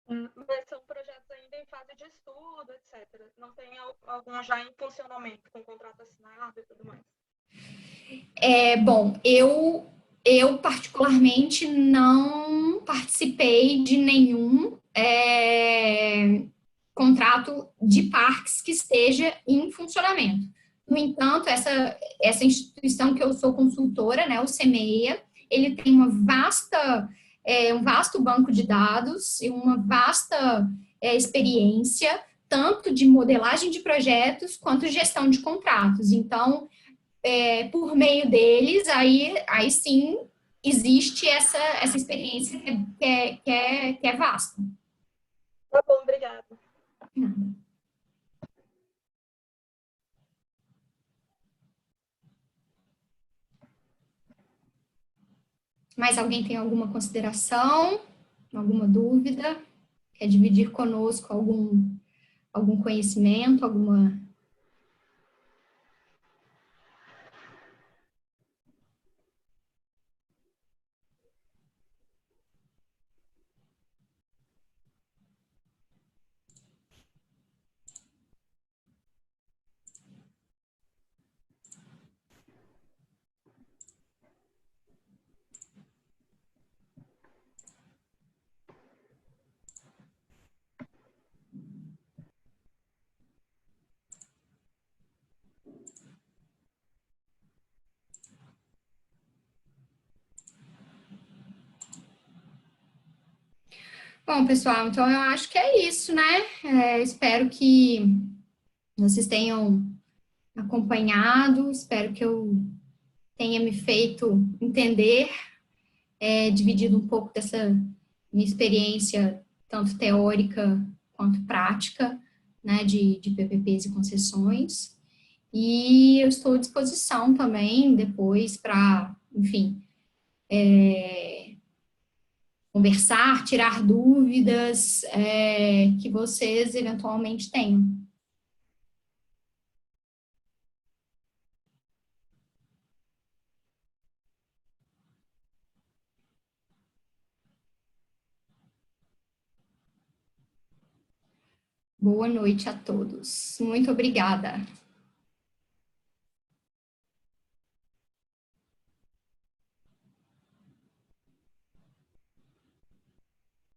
Mas são projetos ainda em fase de estudo, etc. Não tem algum já em funcionamento, com contrato assinado e tudo mais? Bom, eu particularmente não participei de nenhum contrato de parques que esteja em funcionamento. No entanto, essa instituição que eu sou consultora, né, o CEMEIA, ele tem um vasto banco de dados e uma vasta experiência, tanto de modelagem de projetos quanto gestão de contratos. Então, por meio deles, aí sim existe essa experiência que é vasta. Tá bom, obrigada. Mais alguém tem alguma consideração, alguma dúvida? Quer dividir conosco algum conhecimento, alguma... Bom, pessoal, então eu acho que é isso, né? Espero que vocês tenham acompanhado, espero que eu tenha me feito entender, dividido um pouco dessa minha experiência, tanto teórica quanto prática, né, de PPPs e concessões. E eu estou à disposição também depois para, enfim, conversar, tirar dúvidas que vocês eventualmente tenham. Boa noite a todos. Muito obrigada.